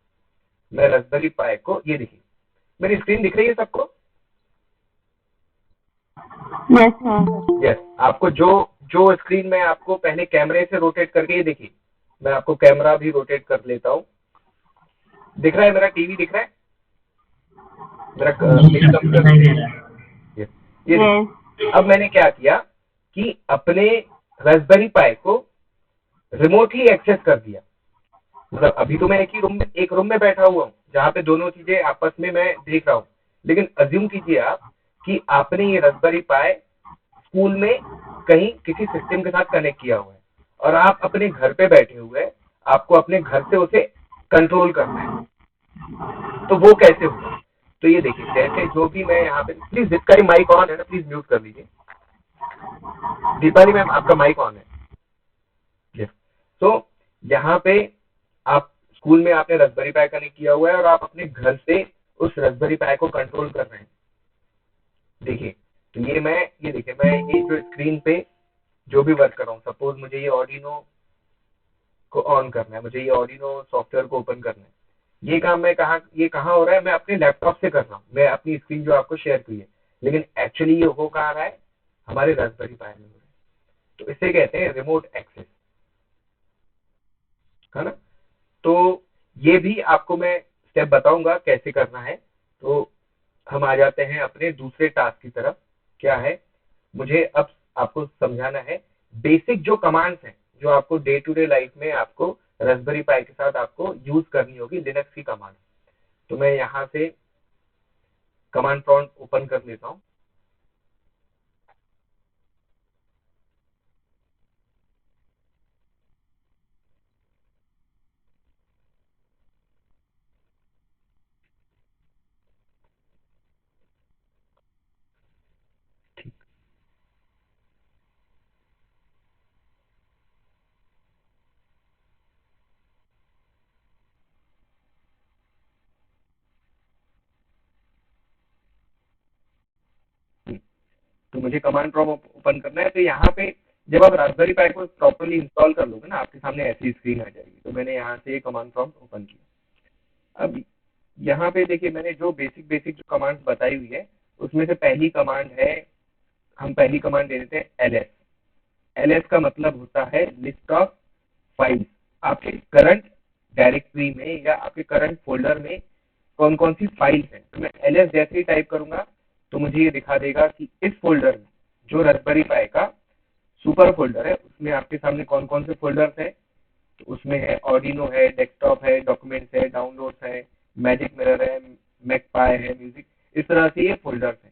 मैं रास्पबेरी पाई को, ये देखिए मेरी स्क्रीन दिख रही है सबको?
Yes sir.
यस, आपको जो स्क्रीन में आपको पहले कैमरे से रोटेट करके, ये देखिए मैं आपको कैमरा भी रोटेट कर लेता हूँ। दिख रहा है मेरा टीवी? दिख रहा है मेरा कंप्यूटर? यस, ये देखिए। अब मैंने क्या किया कि अपने रास्पबेरी पाई को रिमोटली एक्सेस कर दिया। मतलब अभी तो मैं एक रूम में बैठा हुआ हूँ जहाँ पे दोनों चीजें आपस में मैं देख रहा हूँ, लेकिन अज्यूम कीजिए आप कि आपने ये रास्पबेरी पाई स्कूल में कहीं किसी सिस्टम के साथ कनेक्ट किया हुआ है और आप अपने घर पे बैठे हुए हैं, आपको अपने घर से उसे कंट्रोल करना है। तो वो कैसे होगा? तो ये देखिए, जैसे जो भी मैं यहाँ पे, प्लीज जिसका ही माइक ऑन है ना प्लीज म्यूट कर लीजिए। दीपाली मैम आपका माइक ऑन है। यस, तो यहाँ पे आप स्कूल में आपने रास्पबेरी पाई कनेक्ट किया हुआ है और आप अपने घर से उस रास्पबेरी पाई को कंट्रोल कर रहे हैं। देखिए, तो ये देखिए मैं ये जो स्क्रीन पे जो भी वर्क कर रहा हूँ, सपोज मुझे ये ऑर्डिनो को ऑन करना है, मुझे ये ऑर्डिनो सॉफ्टवेयर को ओपन करना है, ये काम ये कहाँ हो रहा है? मैं अपने लैपटॉप से कर रहा हूँ, मैं अपनी स्क्रीन जो आपको शेयर की है, लेकिन एक्चुअली ये हो कहाँ रहा है? हमारे रास्पबेरी पाई में हो रहा है। तो इसे कहते हैं रिमोट एक्सेस, है ना? तो ये भी आपको मैं स्टेप बताऊंगा कैसे करना है। तो हम आ जाते हैं अपने दूसरे टास्क की तरफ। क्या है? मुझे अब आपको समझाना है बेसिक जो कमांड्स हैं, जो आपको डे टू डे लाइफ में आपको रास्पबेरी पाई के साथ आपको यूज करनी होगी, लिनक्स की कमांड। तो मैं यहाँ से कमांड प्रॉम्प्ट ओपन कर लेता हूँ। तो मुझे कमांड प्रॉम्प्ट ओपन करना है। तो यहाँ पे जब आप रास्पबेरी पाई को प्रॉपरली इंस्टॉल कर लोगे ना, आपके सामने ऐसी स्क्रीन आ जाएगी। तो मैंने यहाँ से कमांड प्रॉम्प्ट ओपन किया। अब यहाँ पे देखिए, मैंने जो बेसिक जो कमांड बताई हुई है उसमें से पहली कमांड है, हम पहली कमांड दे देते हैं ls। ls का मतलब होता है लिस्ट ऑफ फाइल्स। आपके करंट डायरेक्टरी में या आपके करंट फोल्डर में कौन कौन सी फाइल्स हैं। तो मैं ls जैसे ही टाइप करूंगा तो मुझे ये दिखा देगा कि इस फोल्डर में जो रास्पबेरी पाई का सुपर फोल्डर है, उसमें आपके सामने कौन कौन से फोल्डर्स है, तो उसमें है ऑर्डिनो है, डेस्कटॉप है, डॉक्यूमेंट्स है, डाउनलोड्स है, मैजिक मिरर है, मैकपाई है, म्यूजिक, इस तरह से ये फोल्डर्स है।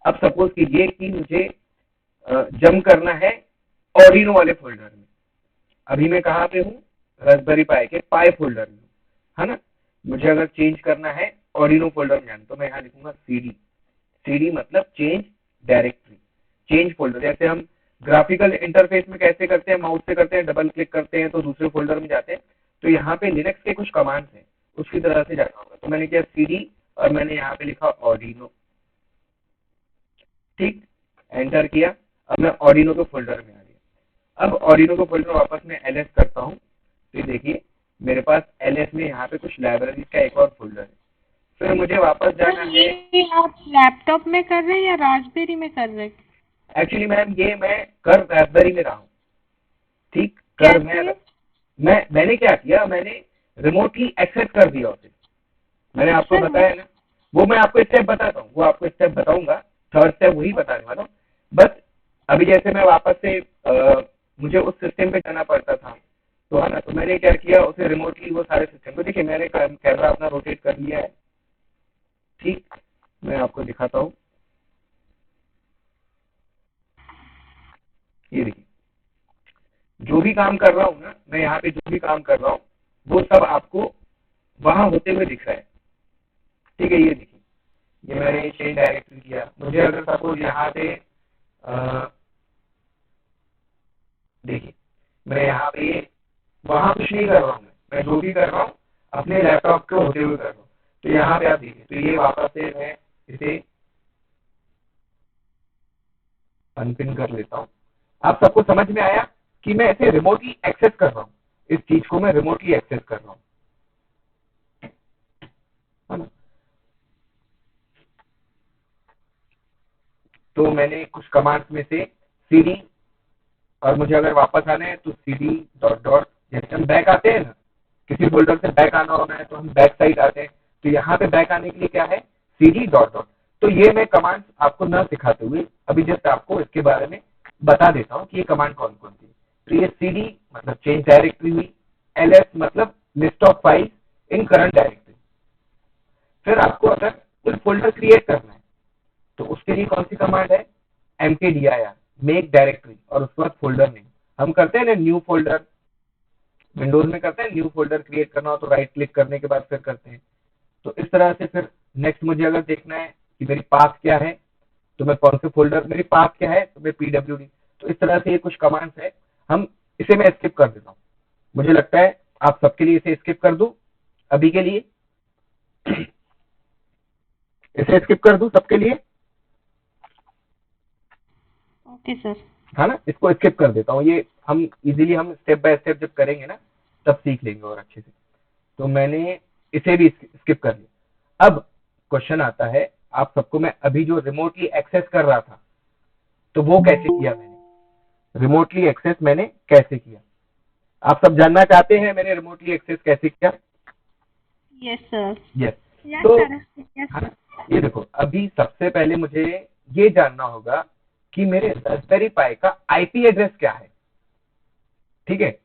अब सपोज कीजिए कि मुझे जम करना है ऑर्डिनो वाले फोल्डर में। अभी मैं कहाँ पे हूँ, रास्पबेरी पाई के पाई फोल्डर में, है ना। मुझे अगर चेंज करना है ऑर्डिनो फोल्डर में, तो मैं यहाँ लिखूंगा सीडी। सीडी मतलब चेंज डायरेक्टरी, चेंज फोल्डर। जैसे हम ग्राफिकल इंटरफेस में कैसे करते हैं, माउस से करते हैं, डबल क्लिक करते हैं तो दूसरे फोल्डर में जाते हैं, तो यहाँ पे लिनक्स के कुछ कमांड्स हैं, उसकी तरह से जाना होगा। तो मैंने किया सीडी और मैंने यहाँ पे लिखा ऑर्डिनो, ठीक, एंटर किया। अब मैं ऑर्डिनो के फोल्डर में आ गया। अब ऑर्डिनो के फोल्डर वापस मैं एलएस करता हूँ, तो देखिए मेरे पास एलएस में यहाँ पे कुछ लाइब्रेरी का एक और फोल्डर है। फिर मुझे वापस जाना है।
ये आप लैपटॉप में कर रहे हैं या रास्पबेरी में कर रहे हैं?
एक्चुअली मैम ये मैं कर रास्पबेरी में रहा हूँ, ठीक, कर मैंने क्या किया, मैंने रिमोटली एक्सेस कर दिया उसे। मैंने आपको बताया ना, वो मैं आपको स्टेप बताता हूँ, वो आपको स्टेप बताऊंगा, थर्ड स्टेप वही बताने वाला हूँ। बस अभी जैसे मैं वापस से मुझे उस सिस्टम पे जाना पड़ता था, तो है ना, तो मैंने क्या किया, उसे रिमोटली वो सारे सिस्टम को, देखिए मैंने कैमरा अपना रोटेट कर लिया है, ठीक, मैं आपको दिखाता हूँ। ये देखिए जो भी काम कर रहा हूँ ना मैं, यहाँ पे जो भी काम कर रहा हूँ वो सब आपको वहां होते हुए दिख रहा है, ठीक है। ये देखिए, ये मैंने चेंज डायरेक्टरी किया। मुझे अगर सपोज यहाँ पे देखिए मैं यहाँ पे वहां कुछ नहीं कर रहा हूँ, मैं जो भी कर रहा हूँ अपने लैपटॉप को होते हुए कर रहा हूँ। तो यहाँ पे आप देखिए, तो ये वापस से मैं इसे अनपिन कर लेता हूँ। आप सबको समझ में आया कि मैं इसे रिमोटली एक्सेस कर रहा हूँ, इस चीज को मैं रिमोटली एक्सेस कर रहा हूँ, है ना। तो मैंने कुछ कमांड्स में से सीडी, और मुझे अगर वापस आना है तो सीडी डॉट डॉट, जैसे हम बैक आते हैं ना, किसी फोल्डर से बैक आना होना है तो हम बैक साइड आते हैं, तो यहाँ पे बैक आने के लिए क्या है, सीडी डॉट डॉट। तो ये मैं कमांड आपको न सिखाते हुए अभी जस्ट आपको इसके बारे में बता देता हूँ कि ये कमांड कौन कौन सी। तो ये सीडी मतलब चेंज डायरेक्टरी हुई, एलएस मतलब list of file in current directory. फिर आपको अगर कोई फोल्डर क्रिएट करना है तो उसके लिए कौन सी कमांड है, mkdir, मेक डायरेक्टरी, और उसके बाद फोल्डर नेम। हम करते हैं ना न्यू फोल्डर, विंडोज में करते हैं, न्यू फोल्डर क्रिएट करना हो तो राइट क्लिक करने के बाद फिर करते हैं। तो इस तरह से फिर नेक्स्ट मुझे अगर देखना है कि मेरी पाथ क्या है, तो मैं कौन से फोल्डर, मेरी पाथ क्या है तो मैं pwd। तो इस तरह से ये कुछ कमांड्स है, हम इसे मैं स्किप कर देता हूँ। मुझे लगता है आप सबके लिए इसे स्किप कर दूं अभी के लिए, इसे स्किप कर दूं सबके लिए,
ओके सर।
है ना, इसको स्किप कर देता हूँ। ये हम इजीली हम स्टेप बाय स्टेप जब करेंगे ना तब सीख लेंगे और अच्छे से। तो मैंने इसे भी स्किप कर लिया। अब क्वेश्चन आता है आप सबको, मैं अभी जो रिमोटली एक्सेस कर रहा था तो वो कैसे किया मैंने, रिमोटली एक्सेस मैंने कैसे किया, आप सब जानना चाहते हैं मैंने रिमोटली एक्सेस कैसे किया।
Yes sir.
यस,
यस
तो
सर। यस
है ना,
सर।
ये देखो अभी सबसे पहले मुझे ये जानना होगा कि मेरे रास्पबेरी पाई का आईपी एड्रेस क्या है, ठीक है,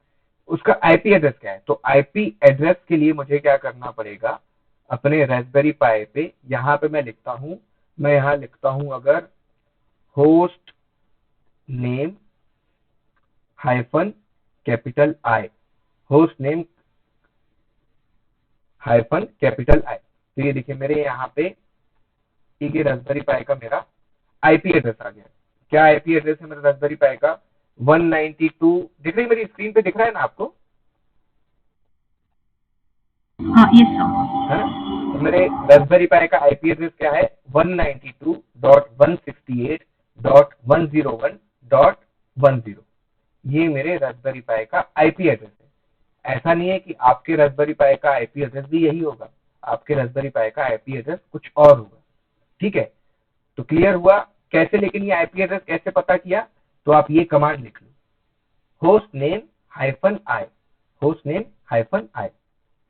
उसका आईपी एड्रेस क्या है। तो आईपी एड्रेस के लिए मुझे क्या करना पड़ेगा, अपने रास्पबेरी पाई पे यहाँ पे मैं लिखता हूँ, मैं यहाँ लिखता हूँ अगर host name hyphen capital I, host name hyphen capital I. तो ये देखिए मेरे यहाँ पे ठीक है, रास्पबेरी पाई का मेरा आईपी एड्रेस आ गया। क्या आईपी एड्रेस है मेरा रास्पबेरी पाई का, 192, दिख रही मेरी स्क्रीन पे, दिख रहा है ना आपको,
हाँ यस सर।
है ना। तो मेरे रास्पबेरी पाई का आईपी एड्रेस क्या है, 192.168.101.10। ये मेरे रास्पबेरी पाई का आईपी एड्रेस है। ऐसा नहीं है कि आपके रास्पबेरी पाई का आईपी एड्रेस भी यही होगा, आपके रास्पबेरी पाई का आईपी एड्रेस कुछ और होगा, ठीक है। तो क्लियर हुआ कैसे, लेकिन ये आईपी एड्रेस कैसे पता किया, तो आप ये कमांड लिख लो, host name hyphen I, host name hyphen I.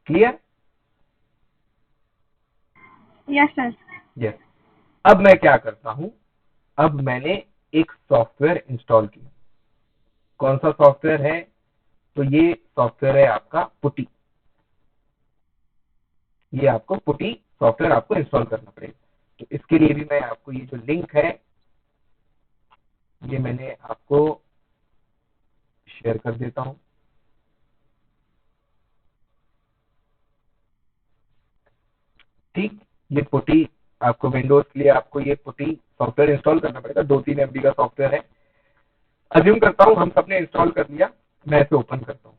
Clear,
yes sir.
Yes. अब मैं क्या करता हूं, अब मैंने एक सॉफ्टवेयर इंस्टॉल किया। कौन सा सॉफ्टवेयर है? तो ये सॉफ्टवेयर है आपका पुटी। ये आपको पुटी सॉफ्टवेयर आपको इंस्टॉल करना पड़ेगा। तो इसके लिए भी मैं आपको ये जो लिंक है ये मैंने आपको शेयर कर देता हूं। ठीक, ये पुटी आपको विंडोज के लिए आपको ये पुटी सॉफ्टवेयर इंस्टॉल करना पड़ेगा। 2-3 MB का सॉफ्टवेयर है। अज्यूम करता हूं हम सबने इंस्टॉल कर लिया। मैं इसे ओपन करता हूं।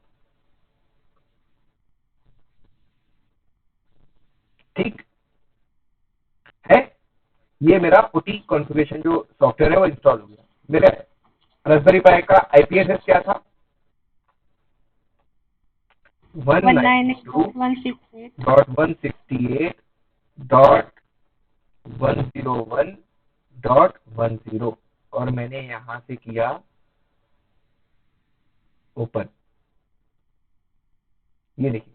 ठीक है, ये मेरा पुटी कॉन्फ़िगरेशन जो सॉफ्टवेयर है वो इंस्टॉल हो गया। मेरे रास्पबेरी पाई का IP एड्रेस क्या था? 192.168.101.10 और मैंने यहां से किया ओपन। ये देखिए,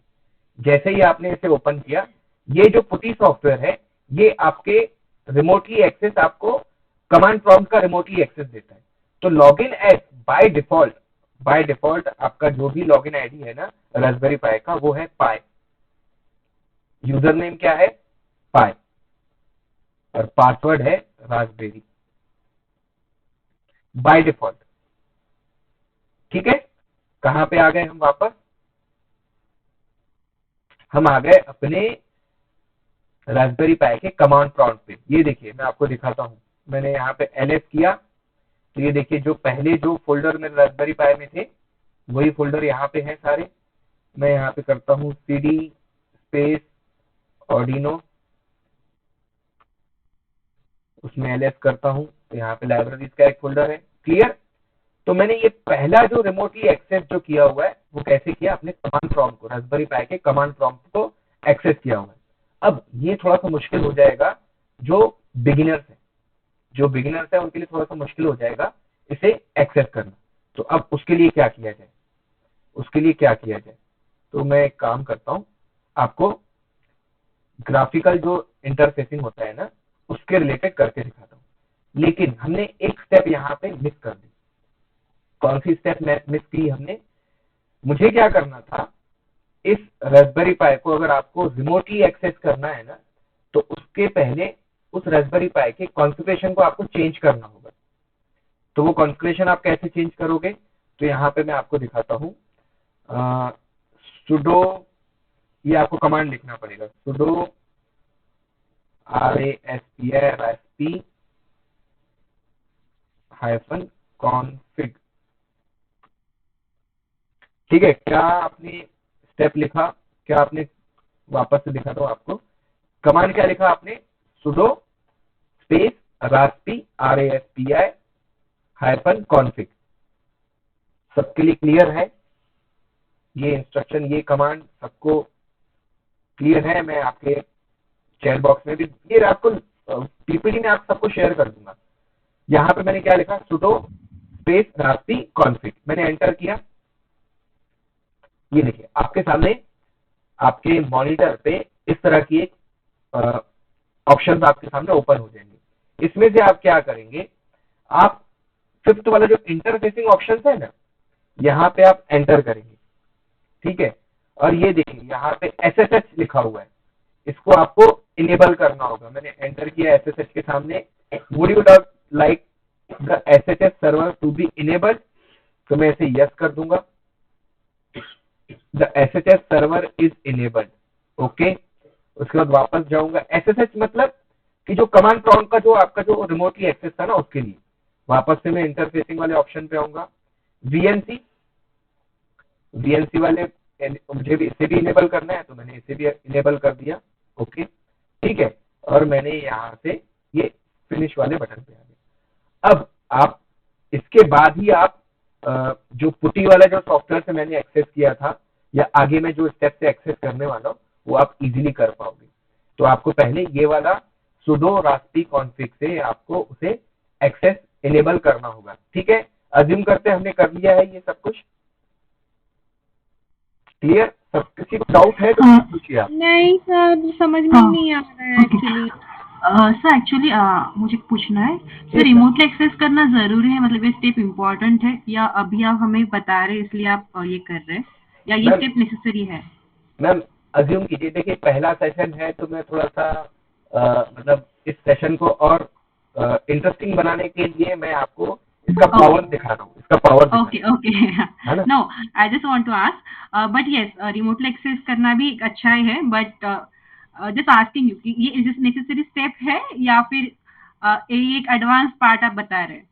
जैसे ही आपने इसे ओपन किया, ये जो पुटी सॉफ्टवेयर है ये आपके रिमोटली एक्सेस, आपको कमांड प्रॉम्प्ट का रिमोटली एक्सेस देता है। तो लॉगिन एज बाय डिफॉल्ट आपका जो भी लॉगिन आईडी है ना रास्पबेरी पाई का, वो है पाई। यूजर नेम क्या है? पाई। और पासवर्ड है रास्पबेरी बाय डिफॉल्ट। ठीक है, कहां पे आ गए हम वापस? हम आ गए अपने रास्पबेरी पाई के कमांड प्रॉम्प्ट पे। ये देखिए, मैं आपको दिखाता हूं। मैंने यहाँ पे ls किया तो ये देखिए, जो पहले जो फोल्डर मेरे रास्पबेरी पाई में थे वही फोल्डर यहाँ पे हैं सारे। मैं यहाँ पे करता हूँ cd स्पेस ऑर्डिनो, उसमें ls करता हूँ तो यहाँ पे लाइब्रेरीज का एक फोल्डर है। क्लियर? तो मैंने ये पहला जो रिमोटली एक्सेस जो किया हुआ है वो कैसे किया? अपने कमांड प्रॉम्प्ट को, रास्पबेरी पाई के कमांड प्रॉम्प्ट को एक्सेस किया हुआ है। अब ये थोड़ा सा मुश्किल हो जाएगा जो बिगिनर्स है उनके लिए थोड़ा सा मुश्किल हो जाएगा इसे एक्सेस करना। तो अब उसके लिए क्या किया जाए? तो मैं एक काम करता हूं, आपको ग्राफिकल जो इंटरफेसिंग होता है ना उसके रिलेटेड करके दिखाता हूं। लेकिन हमने एक स्टेप यहाँ पे मिस कर दी। कौन सी स्टेप मिस की हमने? मुझे क्या करना था, इस रास्पबेरी पाई को अगर आपको रिमोटली एक्सेस करना है ना तो उसके पहले उस रास्पबेरी पाई के कॉन्फ़िगरेशन को आपको चेंज करना होगा। तो वो कॉन्फ़िगरेशन आप कैसे चेंज करोगे? तो यहाँ पे मैं आपको दिखाता हूँ। sudo, ये आपको कमांड लिखना पड़ेगा, sudo raspi -config। ठीक है, क्या आपने स्टेप लिखा? क्या आपने, वापस से दिखाता हूँ आपको, कमांड क्या लिखा आपने? sudo space raspi -config। सबके लिए क्लियर है ये इंस्ट्रक्शन, ये कमांड सबको क्लियर है? मैं आपके चैट बॉक्स में भी ये आपको पीपीटी में आप सबको शेयर कर दूंगा। यहाँ पे मैंने क्या लिखा? sudo space raspi config। मैंने एंटर किया। ये देखिए, आपके सामने आपके मॉनिटर पे इस तरह की एक ऑप्शंस आपके सामने ओपन हो जाएंगे। इसमें से आप क्या करेंगे? आप फिफ्थ वाला जो इंटरफेसिंग ऑप्शंस है ना, यहाँ पे आप एंटर करेंगे। ठीक है, और ये देखिए यहाँ पे SSH लिखा हुआ है, इसको आपको इनेबल करना होगा। मैंने एंटर किया SSH के सामने। Would you like the SSH server to be enabled? तो मैं इसे यस कर दूंगा। The SSH server is enabled. Okay, उसके बाद वापस जाऊंगा। SSH मतलब कि जो कमांड प्रॉम्प्ट का जो आपका जो रिमोटली एक्सेस था ना उसके लिए। वापस से मैं इंटरफेसिंग वाले ऑप्शन पे आऊंगा। VNC वाले मुझे भी इसे भी इनेबल करना है तो मैंने इसे भी इनेबल कर दिया। ओके, ठीक है, और मैंने यहाँ से ये फिनिश वाले बटन पे आ गया। अब आप इसके बाद ही आप जो पुटी वाला जो सॉफ्टवेयर से मैंने एक्सेस किया था या आगे मैं जो स्टेप से एक्सेस करने वाला हूँ वो आप इजीली कर पाओगे। तो आपको पहले ये वाला sudo raspi config से आपको उसे एक्सेस इनेबल करना होगा। ठीक है, अज्यूम करते हैं हमने कर लिया है ये सब कुछ। क्लियर? सब किसी को डाउट है तो पूछिए आप।
नहीं सर, समझ में ही नहीं आ रहा है एक्चुअली।
सर एक्चुअली मुझे पूछना है सर, रिमोटली एक्सेस करना जरूरी है, मतलब ये स्टेप इम्पोर्टेंट है, या अभी आप हमें बता रहे हैं इसलिए आप ये कर रहे हैं, या ये स्टेप नेसेसरी है?
मैम अज्यूम कीजिए, देखिए पहला सेशन है तो मैं थोड़ा सा मतलब इस सेशन को और इंटरेस्टिंग बनाने के लिए मैं आपको इसका पावर दिखा रहा हूँ, इसका power
okay okay, no I just want to ask, but yes remotely access करना भी एक अच्छा है, बट जस्ट आस्किंग यू कि ये नेसेसरी स्टेप है या फिर ये एक एडवांस पार्ट आप बता रहे हैं?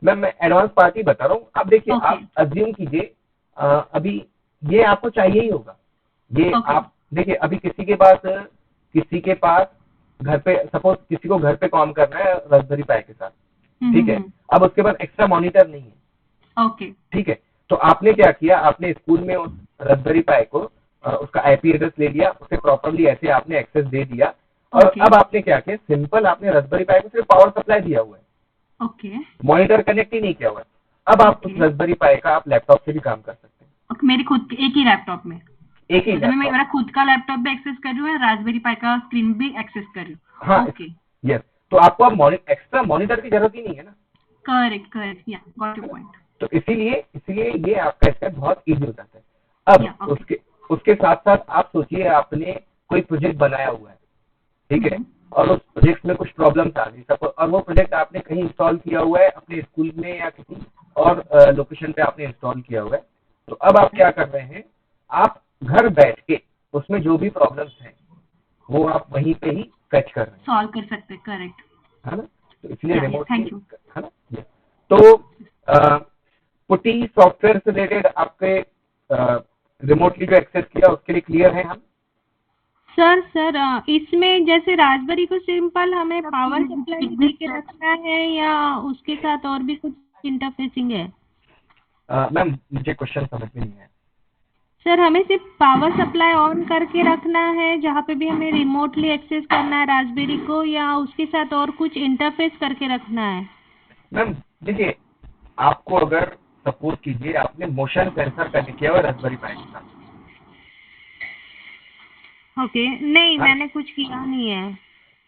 मैम मैं एडवांस पार्ट ही बता रहा हूँ। अब देखिए आप अज्यूम कीजिए अभी ये आपको चाहिए ही होगा, ये आप देखिए अभी किसी के पास घर पे सपोज किसी को घर पे काम करना है रास्पबेरी पाई के साथ, ठीक है, अब उसके पास एक्स्ट्रा मॉनिटर नहीं है,
ओके
ठीक है, तो आपने क्या किया, आपने स्कूल में उस रास्पबेरी पाई को उसका आईपी एड्रेस ले लिया, उसे प्रॉपर्ली ऐसे आपने एक्सेस दे दिया, और अब आपने क्या किया, सिंपल आपने रास्पबेरी पाई को सिर्फ पावर सप्लाई दिया हुआ है,
ओके,
मॉनिटर कनेक्ट ही नहीं किया हुआ है। अब आप उस रास्पबेरी पाई का आप लैपटॉप से भी काम कर सकते हैं,
मेरे खुद के एक ही लैपटॉप में,
एक ही
मैं मेरा खुद का लैपटॉप भी एक्सेस कर रही हूँ, रास्पबेरी पाई का स्क्रीन भी एक्सेस कर रही हूँ।
हाँ
ओके,
यस, तो आपको अब एक्स्ट्रा मॉनिटर की जरूरत ही नहीं है ना।
करेक्ट, या गॉट योर पॉइंट।
तो इसीलिए ये आपका स्टेप बहुत इजी हो जाता है। अब उसके साथ साथ आप सोचिए आपने कोई प्रोजेक्ट बनाया हुआ है, ठीक है, और उस प्रोजेक्ट में कुछ प्रॉब्लम्स आ गई सब, और वो प्रोजेक्ट आपने कहीं इंस्टॉल किया हुआ है अपने स्कूल में या किसी और लोकेशन पे आपने इंस्टॉल किया हुआ है, तो अब आप क्या कर रहे हैं, आप घर बैठ के उसमें जो भी प्रॉब्लम्स हैं वो आप वहीं पे ही कैच कर रहे हैं,
सॉल्व कर सकते हैं, करेक्ट
है ना। तो इसलिए रिमोट,
थैंक यू।
है ना। तो पुटी सॉफ्टवेयर से रिलेटेड आपके रिमोटली जो एक्सेस किया उसके लिए क्लियर है हम?
सर इसमें जैसे रास्पबेरी को सिंपल हमें पावर सप्लाई दे के रखना है या उसके साथ और भी कुछ इंटरफेसिंग है?
मैम मुझे क्वेश्चन समझ में नहीं आया।
सर हमें सिर्फ पावर सप्लाई ऑन करके रखना है जहाँ पे भी हमें रिमोटली एक्सेस करना है रास्पबेरी को, या उसके साथ और कुछ इंटरफेस करके रखना है?
मैम देखिए, आपको अगर सपोज कीजिए आपने मोशन सेंसर कनेक्ट किया हुआ रास्पबेरी पाई के साथ,
ओके, नहीं मैंने कुछ किया नहीं है।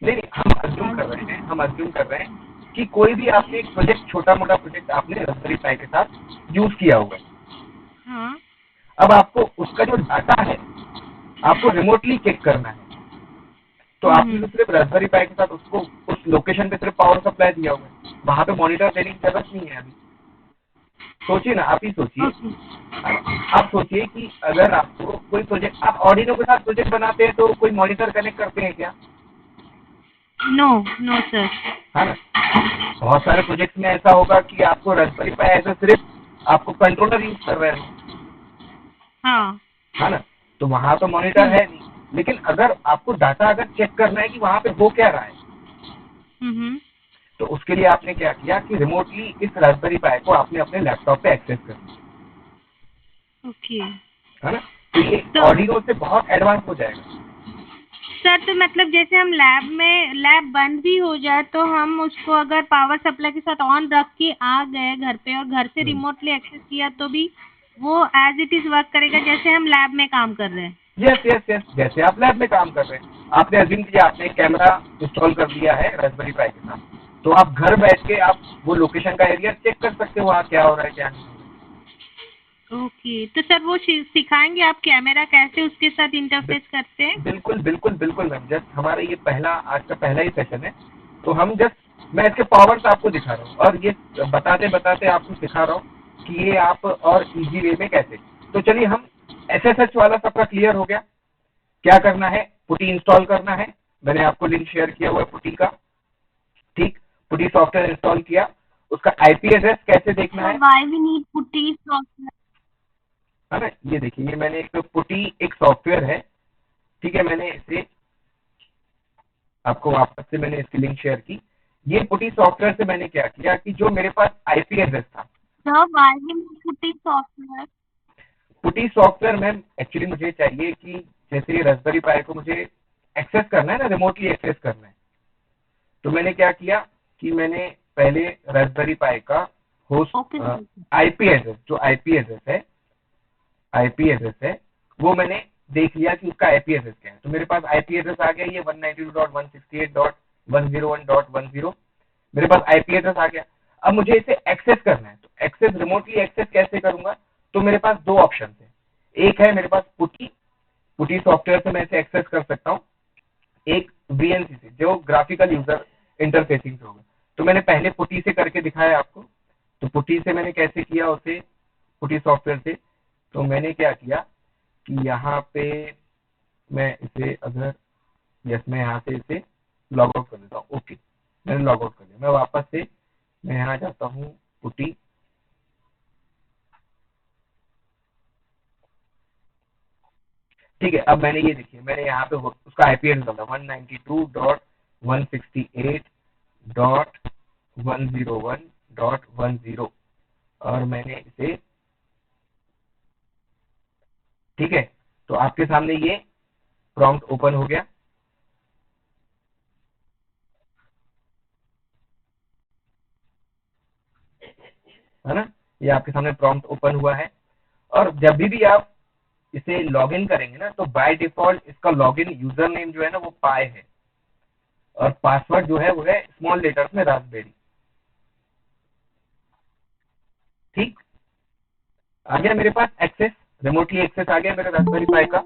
नहीं हम अज्यूम कर रहे हैं कि कोई भी आपने एक प्रोजेक्ट, छोटा मोटा प्रोजेक्ट आपने रास्पबेरी पाई के साथ यूज किया हुआ है,
हाँ,
अब आपको उसका जो डाटा है आपको रिमोटली चेक करना है, तो आपने तो सिर्फ रास्पबेरी पाई के साथ उसको उस लोकेशन पे सिर्फ पावर सप्लाई दिया हुआ है, वहां पे मॉनिटर देने की जरूरत नहीं है। अभी सोचिए ना, आप ही सोचिए, आप सोचिए कि अगर आपको कोई प्रोजेक्ट, आप ऑर्डिनो के साथ प्रोजेक्ट बनाते हैं तो कोई मॉनिटर कनेक्ट करते हैं क्या?
No sir.
है ना, बहुत सारे प्रोजेक्ट में ऐसा होगा कि आपको रास्पबेरी पाई ऐसा सिर्फ आपको कंट्रोलर यूज कर रहे हैं,
हाँ,
है ना, तो वहां तो मॉनिटर है नहीं, लेकिन अगर आपको डाटा अगर चेक करना है कि वहां पे हो क्या रहा है, तो उसके लिए आपने क्या किया कि रिमोटली इस रास्पबेरी पाई को आपने अपने लैपटॉप पे एक्सेस कर दिया,
ओके,
है ना, तो ये ऑर्डिनो से बहुत एडवांस हो जाएगा।
सर तो मतलब जैसे हम लैब बंद भी हो जाए तो हम उसको अगर पावर सप्लाई के साथ ऑन रख के आ गए घर पे और घर से रिमोटली एक्सेस किया तो भी वो एज इट इज वर्क करेगा जैसे हम लैब में काम कर रहे हैं?
यस, जैसे आप लैब में काम कर रहे हैं, आपने अज्यूम किया आपने कैमरा इंस्टॉल कर दिया है रास्पबेरी पाई के साथ, तो आप घर बैठ के आप वो लोकेशन का एरिया चेक कर सकते हो वहाँ क्या हो रहा है क्या नहीं।
ओके, तो सर वो सिखाएंगे आप कैमरा कैसे उसके साथ इंटरफेस करते हैं?
बिल्कुल मैम, जस्ट हमारा ये आज का पहला ही सेशन है, तो हम मैं इसके पावर्स आपको दिखा रहा हूँ और ये बताते बताते आपको सिखा रहा हूँ कि ये आप और इजी वे में कैसे। तो चलिए हम SSH वाला सबका क्लियर हो गया, क्या करना है, पुटी इंस्टॉल करना है, मैंने आपको लिंक शेयर किया हुआ है पुटी का, ठीक, पुटी सॉफ्टवेयर इंस्टॉल किया, उसका IP एड्रेस कैसे देखना है,
Why we need putty software?
है ना, ये देखिए ये मैंने पुटी एक सॉफ्टवेयर है, ठीक है, मैंने इसे आपको वापस से मैंने इसकी लिंक शेयर की। ये पुटी सॉफ्टवेयर से मैंने क्या किया कि जो मेरे पास IP एड्रेस था,
Sir, why we need putty software?
Putty software में एक्चुअली मुझे चाहिए कि जैसे रास्पबेरी पाई को मुझे एक्सेस करना है ना, रिमोटली एक्सेस करना है, तो मैंने क्या किया कि मैंने पहले रास्पबेरी पाई का होस्ट IP एड्रेस, जो IP एड्रेस है वो मैंने देख लिया कि उसका IP एड्रेस क्या है, तो मेरे पास IP एड्रेस आ गया ये 192.168. 101.10 मेरे पास आईपी एड्रेस आ गया। अब मुझे इसे एक्सेस करना है, तो एक्सेस रिमोटली एक्सेस कैसे करूंगा? तो मेरे पास दो ऑप्शन है। एक है मेरे पास पुटी सॉफ्टवेयर से मैं इसे एक्सेस कर सकता हूँ, एक वीएनसी से जो ग्राफिकल यूजर इंटरफेसिंग से होगा। तो मैंने पहले पुटी से करके दिखाया आपको। तो पुटी से मैंने कैसे किया उसे, पुटी सॉफ्टवेयर से, तो मैंने क्या किया कि यहाँ पे मैं इसे अगर मैं यहाँ से इसे लॉग आउट कर देता हूँ। ओके, मैंने लॉग आउट कर दिया। मैं वापस से मैं यहाँ जाता हूँ पुटी, ठीक है। अब मैंने ये देखिए, मैंने यहाँ पे उसका आईपी एड्रेस डाला 192.168.101.10 और मैंने इसे, ठीक है। तो आपके सामने ये प्रॉम्प्ट ओपन हो गया, है ना। ये आपके सामने प्रॉम्प्ट ओपन हुआ है। और जब भी आप इसे लॉगिन करेंगे ना, तो बाय डिफॉल्ट इसका लॉगिन यूजर नेम जो है ना वो पाए है, और पासवर्ड जो है वो है स्मॉल लेटर्स में रास्पबेरी। ठीक, आ गया मेरे पास एक्सेस, रिमोटली एक्सेस आ गया मेरे रास्पबेरी पाई का।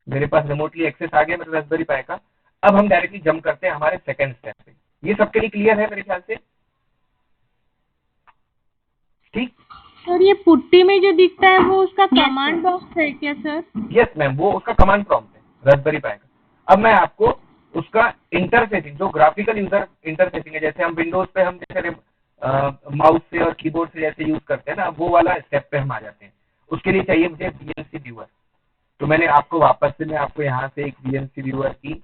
मेरे पास रिमोटली एक्सेस आ गया मेरे रास्पबेरी पाई का। अब हम डायरेक्टली जंप करते हैं हमारे सेकंड स्टेप पे। ये सबके लिए क्लियर है मेरे ख्याल से? ठीक
सर, ये पुट्टी में जो दिखता है वो उसका कमांड बॉक्स है क्या सर?
यस मैम, वो उसका कमांड प्रॉम्प्ट है रास्पबेरी पाई का। अब मैं आपको उसका इंटरफेसिंग, जो ग्राफिकल यूजर इंटरफेसिंग है, जैसे हम विंडोज पे हम जैसे माउस से और कीबोर्ड से जैसे यूज करते हैं ना, वो वाला स्टेप पे हम आ जाते हैं। उसके लिए चाहिए मुझे वीएनसी व्यूअर। तो मैंने आपको वापस से, मैं आपको यहाँ से एक वीएनसी व्यूअर की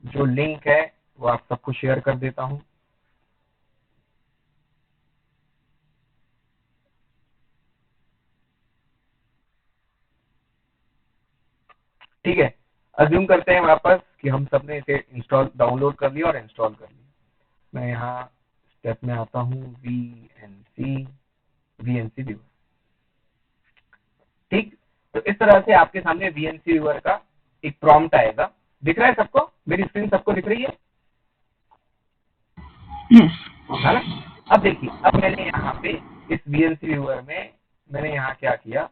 जो लिंक है वो आप सबको शेयर कर देता हूँ। ठीक है, अज्यूम करते हैं वापस कि हम सबने इसे इंस्टॉल, डाउनलोड कर लिया और इंस्टॉल कर लिया। मैं यहाँ स्टेप में आता हूँ, वीएनसी व्यूअर। ठीक, तो इस तरह से आपके सामने वीएनसी व्यूअर का एक प्रॉम्प्ट आएगा। दिख रहा है सबको? मेरी स्क्रीन सबको दिख रही है? है ना। अब देखिए, अब मैंने यहाँ पे इस वीएनसी व्यूअर में मैंने यहाँ क्या किया,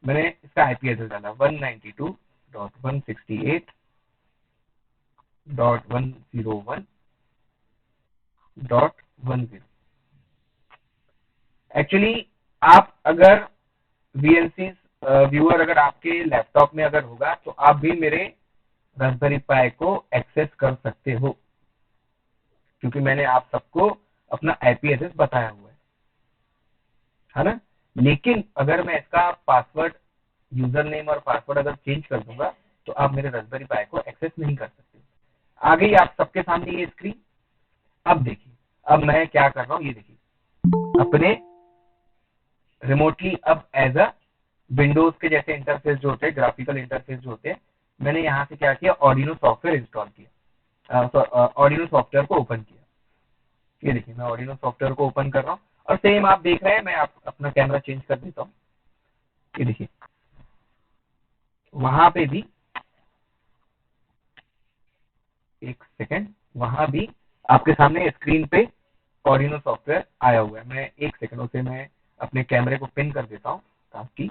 मैंने इसका आईपी एड्रेस डाला 192.168.101.10। एक्चुअली आप अगर वीएनसी व्यूअर अगर आपके लैपटॉप में अगर होगा तो आप भी मेरे रास्पबेरी पाई को एक्सेस कर सकते हो, क्योंकि मैंने आप सबको अपना आईपी एड्रेस बताया हुआ है ना। लेकिन अगर मैं इसका पासवर्ड, यूजर नेम और पासवर्ड अगर चेंज कर दूंगा तो आप मेरे रास्पबेरी पाई को एक्सेस नहीं कर सकते। आ गई आप सबके सामने ये स्क्रीन। अब देखिए, अब मैं क्या कर रहा हूँ, ये देखिए, अपने रिमोटली अब एज अ विंडोज के जैसे इंटरफेस जो होते हैं, ग्राफिकल इंटरफेस जो होते हैं, मैंने यहाँ से क्या किया, ऑर्डिनो सॉफ्टवेयर इंस्टॉल किया, ऑर्डिनो सॉफ्टवेयर को ओपन किया। ये देखिए, मैं ऑर्डिनो सॉफ्टवेयर को ओपन कर रहा हूँ और सेम आप देख रहे हैं। मैं अपना कैमरा चेंज कर देता हूँ। ये देखिए, वहां पे भी, एक सेकेंड, वहां भी आपके सामने स्क्रीन पे ऑर्डिनो सॉफ्टवेयर आया हुआ है। मैं एक सेकेंड उसे मैं अपने कैमरे को पिन कर देता हूँ ताकि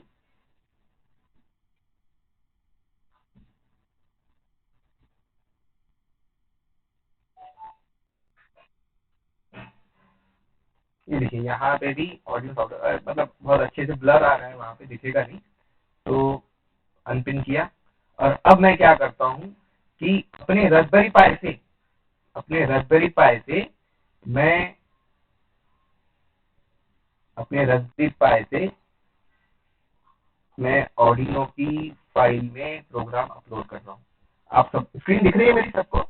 ये देखिए, यहाँ पे भी ऑडियो सॉफ्टवेयर, मतलब बहुत अच्छे से ब्लर आ रहा है, वहां पे दिखेगा नहीं, तो अनपिन किया। और अब मैं क्या करता हूँ कि अपने रास्पबेरी पाई से मैं ऑर्डिनो की फाइल में प्रोग्राम अपलोड कर रहा हूँ। आप सब स्क्रीन दिख रही है मेरी सबको?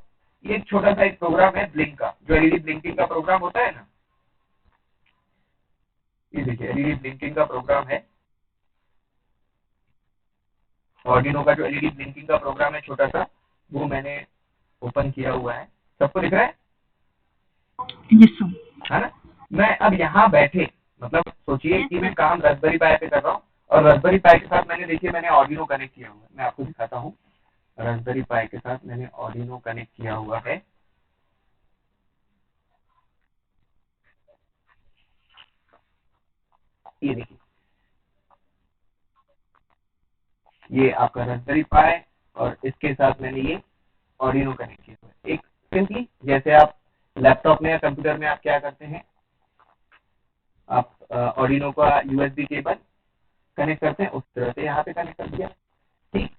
ये एक छोटा सा एक प्रोग्राम है ब्लिंक का, जो एलईडी ब्लिंकिंग का प्रोग्राम होता है ना। ये देखिए, एलईडी ब्लिंकिंग का प्रोग्राम है, ऑर्डिनो का जो एलईडी ब्लिंकिंग का प्रोग्राम है छोटा सा, वो मैंने ओपन किया हुआ है। सबको दिख रहा है?
Yes sir.
है ना। मैं अब यहाँ बैठे, मतलब सोचिए कि मैं काम रास्पबेरी पाई पे कर रहा हूँ और रास्पबेरी पाई के साथ मैंने, देखिए, मैंने ऑर्डिनो कनेक्ट किया हुआ है। मैं आपको दिखाता हूँ। रास्पबेरी पाई के साथ मैंने ऑर्डिनो कनेक्ट किया हुआ है। ये देखिए, ये आपका रास्पबेरी पाई और इसके साथ मैंने ये ऑर्डिनो कनेक्ट किया हुआ है। एक सिंपली जैसे आप लैपटॉप में या कंप्यूटर में आप क्या करते हैं, आप ऑर्डिनो का यूएसबी केबल कनेक्ट करते हैं, उस तरह से यहाँ पे कनेक्ट कर दिया, ठीक।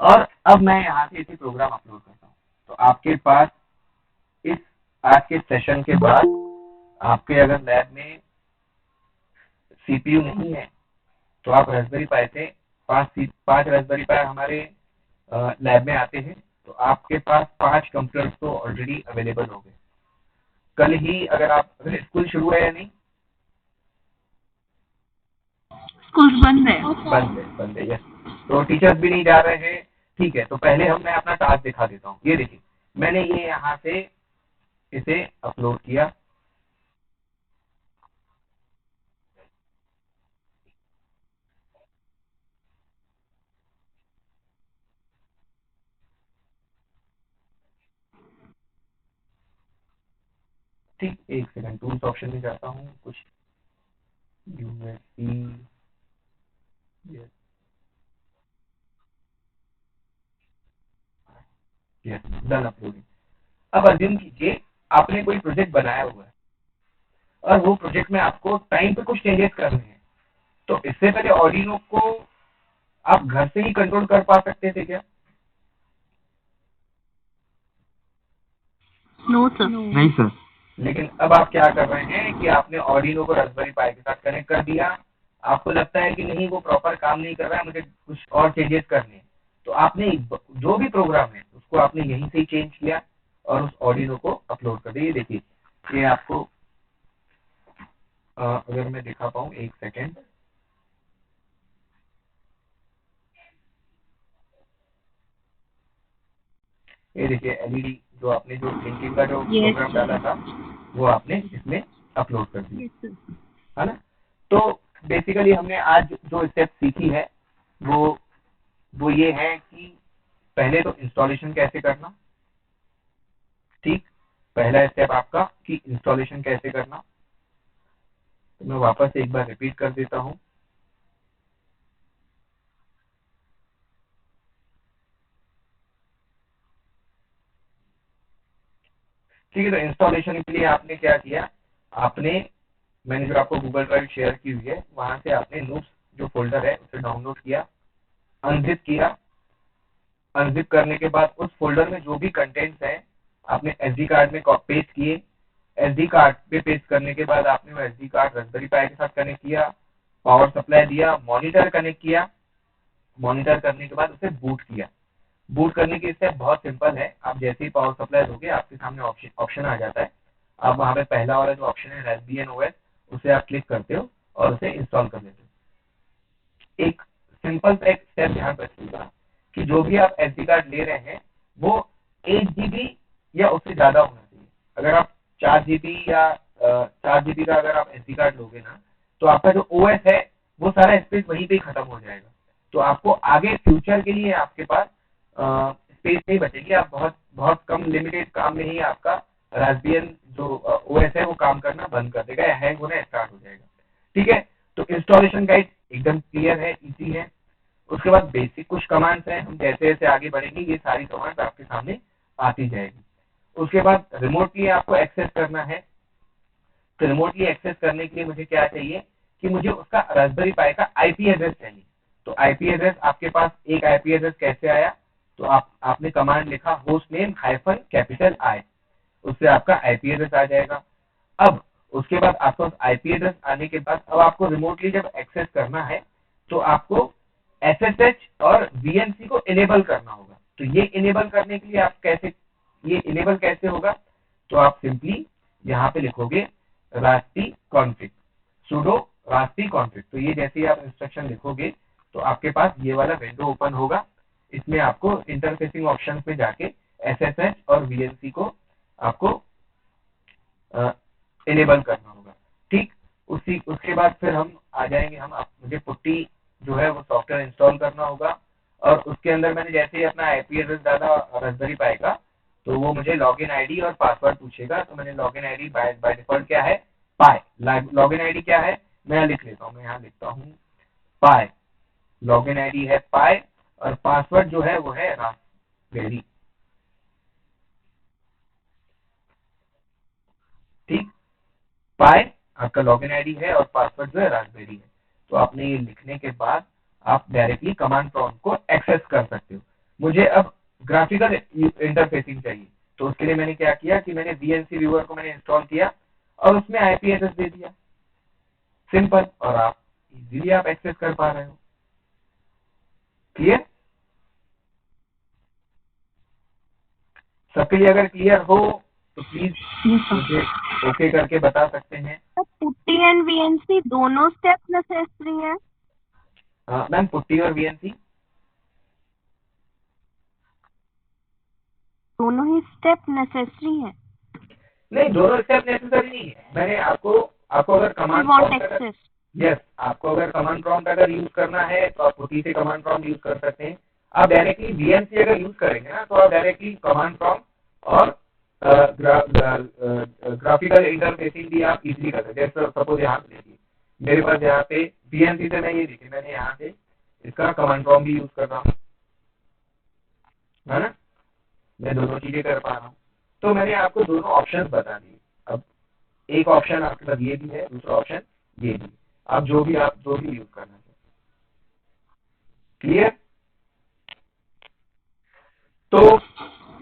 और अब मैं यहाँ से इसी प्रोग्राम अपलोड करता हूँ। तो आपके पास इस आज के सेशन के बाद आपके अगर लैब में सीपीयू नहीं है तो आप रास्पबेरी पाई से 5 रास्पबेरी पाई हमारे लैब में आते हैं, तो आपके पास 5 कंप्यूटर्स तो ऑलरेडी अवेलेबल हो गए। कल ही अगर स्कूल शुरू है या नहीं?
स्कूल बंद है।
बंद है, यस। तो टीचर्स भी नहीं जा रहे हैं, ठीक है। तो पहले मैं अपना टास्क दिखा देता हूँ। ये देखिए, मैंने ये यहाँ से इसे अपलोड किया। ठीक, एक सेकंड, टूल्स ऑप्शन में जाता हूँ, कुछ यूएसबी, यस, डन अपलोडिंग। अब अज्यूम कीजिए आपने कोई प्रोजेक्ट बनाया हुआ है और वो प्रोजेक्ट में आपको टाइम पे कुछ चेंजेस करने हैं, तो इससे पहले ऑर्डिनो को आप घर से ही कंट्रोल कर पा सकते थे क्या?
No sir.
नहीं सर।
लेकिन अब आप क्या कर रहे हैं कि आपने ऑर्डिनो को रास्पबेरी पाई के साथ कनेक्ट कर दिया। आपको लगता है कि नहीं, वो प्रॉपर काम नहीं कर रहा है, मुझे कुछ और चेंजेस करने हैं, तो आपने जो भी प्रोग्राम है उसको आपने यहीं से ही चेंज किया और उस ऑर्डिनो को अपलोड कर दिया। देखिए, ये आपको अगर मैं दिखा पाऊँ, एक सेकेंड, ये देखिए एलईडी जो आपने जो लिंकिंग का जो प्रोग्राम डाला था वो आपने इसमें अपलोड कर दिया, है ना। तो बेसिकली हमने आज जो स्टेप सीखी है वो ये है कि पहले तो इंस्टॉलेशन कैसे करना, ठीक। पहला स्टेप आपका कि इंस्टॉलेशन कैसे करना। तो मैं वापस एक बार रिपीट कर देता हूँ। ठीक है, तो इंस्टॉलेशन के लिए आपने क्या किया, मैंने जो आपको गूगल ड्राइव शेयर की हुई है वहां से आपने नूब्स जो फोल्डर है उसे डाउनलोड किया, अनजिप किया। अनजिप करने के बाद उस फोल्डर में जो भी कंटेंट्स है आपने एसडी कार्ड में पेस्ट किए। एसडी कार्ड पे पेस्ट करने के बाद आपने वो एसडी कार्ड रास्पबेरी पाई के साथ कनेक्ट किया, पावर सप्लाई दिया, मॉनिटर कनेक्ट किया। मॉनिटर करने के बाद उसे बूट किया। बूट करने की स्टेप बहुत सिंपल है। आप जैसे ही पावर सप्लाई दोगे आपके सामने ऑप्शन आ जाता है। आप वहां पे पहला वाला जो ऑप्शन है रास्पबियन ओएस, उसे आप क्लिक करते हो और उसे इंस्टॉल कर लेते हो। एक सिंपल सा एक स्टेप ध्यान रखिएगा कि जो भी आप एसडी कार्ड ले रहे हैं वो 8 GB या उससे ज्यादा होना चाहिए। अगर आप 4 GB या 4 GB का अगर आप एसडी कार्ड लोगे ना, तो आपका जो ओएस है वो सारा स्पेस वहीं पे खत्म हो जाएगा। तो आपको आगे फ्यूचर के लिए आपके पास स्पेस नहीं बचेगी। आप बहुत बहुत कम लिमिटेड काम में ही आपका रास्पबियन जो ओएस है वो काम करना बंद कर देगा या हैंग होना स्टार्ट हो जाएगा। ठीक है, तो इंस्टॉलेशन गाइड एकदम क्लियर है, इजी है। उसके बाद बेसिक कुछ कमांड्स हैं, हम जैसे जैसे आगे बढ़ेंगे ये सारी कमांड्स आपके सामने आती जाएगी। उसके बाद रिमोटली आपको एक्सेस करना है। तो रिमोटली एक्सेस करने के लिए मुझे क्या चाहिए कि मुझे उसका रास्पबेरी पाई का आईपी एड्रेस चाहिए। तो आईपी एड्रेस आपके पास एक आईपी एड्रेस कैसे आया, तो आपने कमांड लिखा होस्ट नेम -I, उससे आपका आईपी एड्रेस आ जाएगा। अब उसके बाद आपको आईपी एड्रेस आने के बाद अब आपको रिमोटली जब एक्सेस करना है तो आपको SSH और VNC को इनेबल करना होगा। तो ये इनेबल करने के लिए ये इनेबल कैसे होगा, तो आप सिंपली यहाँ पे लिखोगे raspi config, sudo raspi config। तो ये जैसे ही आप इंस्ट्रक्शन लिखोगे तो आपके पास ये वाला विंडो ओपन होगा। इसमें आपको इंटरफेसिंग ऑप्शंस में जाके SSH और VNC को आपको इनेबल करना होगा, ठीक। उसके बाद फिर हम आ जाएंगे, मुझे पुट्टी जो है वो सॉफ्टवेयर इंस्टॉल करना होगा और उसके अंदर मैंने जैसे ही अपना आईपी एड्रेस डाला रास्पबेरी पाई का, तो वो मुझे लॉगिन आईडी और पासवर्ड पूछेगा। तो मैंने लॉगिन आईडी बाय डिफॉल्ट क्या है, पाई। लॉगिन आईडी क्या है, मैं लिख लेता हूँ, मैं यहाँ लिखता हूँ पाई। लॉगिन आईडी है पाई और पासवर्ड जो है वो है रास्पबेरी। ठीक, पाई आपका लॉगिन आईडी है और पासवर्ड जो है रास्पबेरी है। तो आपने ये लिखने के बाद आप डायरेक्टली कमांड प्रॉम्प्ट को एक्सेस कर सकते हो। मुझे अब ग्राफिकल इंटरफेसिंग चाहिए, तो उसके लिए मैंने क्या किया कि मैंने VNC व्यूअर को मैंने इंस्टॉल किया और उसमें आईपी एड्रेस दे दिया, सिंपल, और आप इजीली आप एक्सेस कर पा रहे हो। क्लियर? सबके लिए अगर क्लियर हो तो प्लीज मुझे ओके करके बता सकते हैं।
पुट्टी एंड VNC दोनों स्टेप नेसेसरी है?
मैम पुट्टी और VNC
दोनों ही स्टेप नेसेसरी है?
नहीं, दोनों स्टेप नेसेसरी नहीं है। मैंने आपको अगर कमांड प्रॉम्प्ट, यस, आपको अगर कमांड प्रॉम्प्ट अगर यूज करना है तो आप पुट्टी से कमांड प्रॉम्प्ट यूज कर सकते हैं। आप डायरेक्टली VNC अगर यूज करेंगे ना तो आप डायरेक्टली कमांड प्रॉम्प्ट और ग्राफिकल इंटरफेसिंग भी आप इजीली कर सकते हैं। सपोज यहाँ पे देखिए, मेरे पास यहाँ पे VNC से मैं ये देखिए, मैंने यहाँ से इसका कमांड प्रॉम्प्ट भी यूज कर रहा हूँ, है ना, मैं दोनों चीजें कर पा रहा हूँ। तो मैंने आपको दोनों ऑप्शन बता दिए। अब एक ऑप्शन आपके पास ये भी है, दूसरा ऑप्शन ये भी, आप जो भी यूज करना है। क्लियर? तो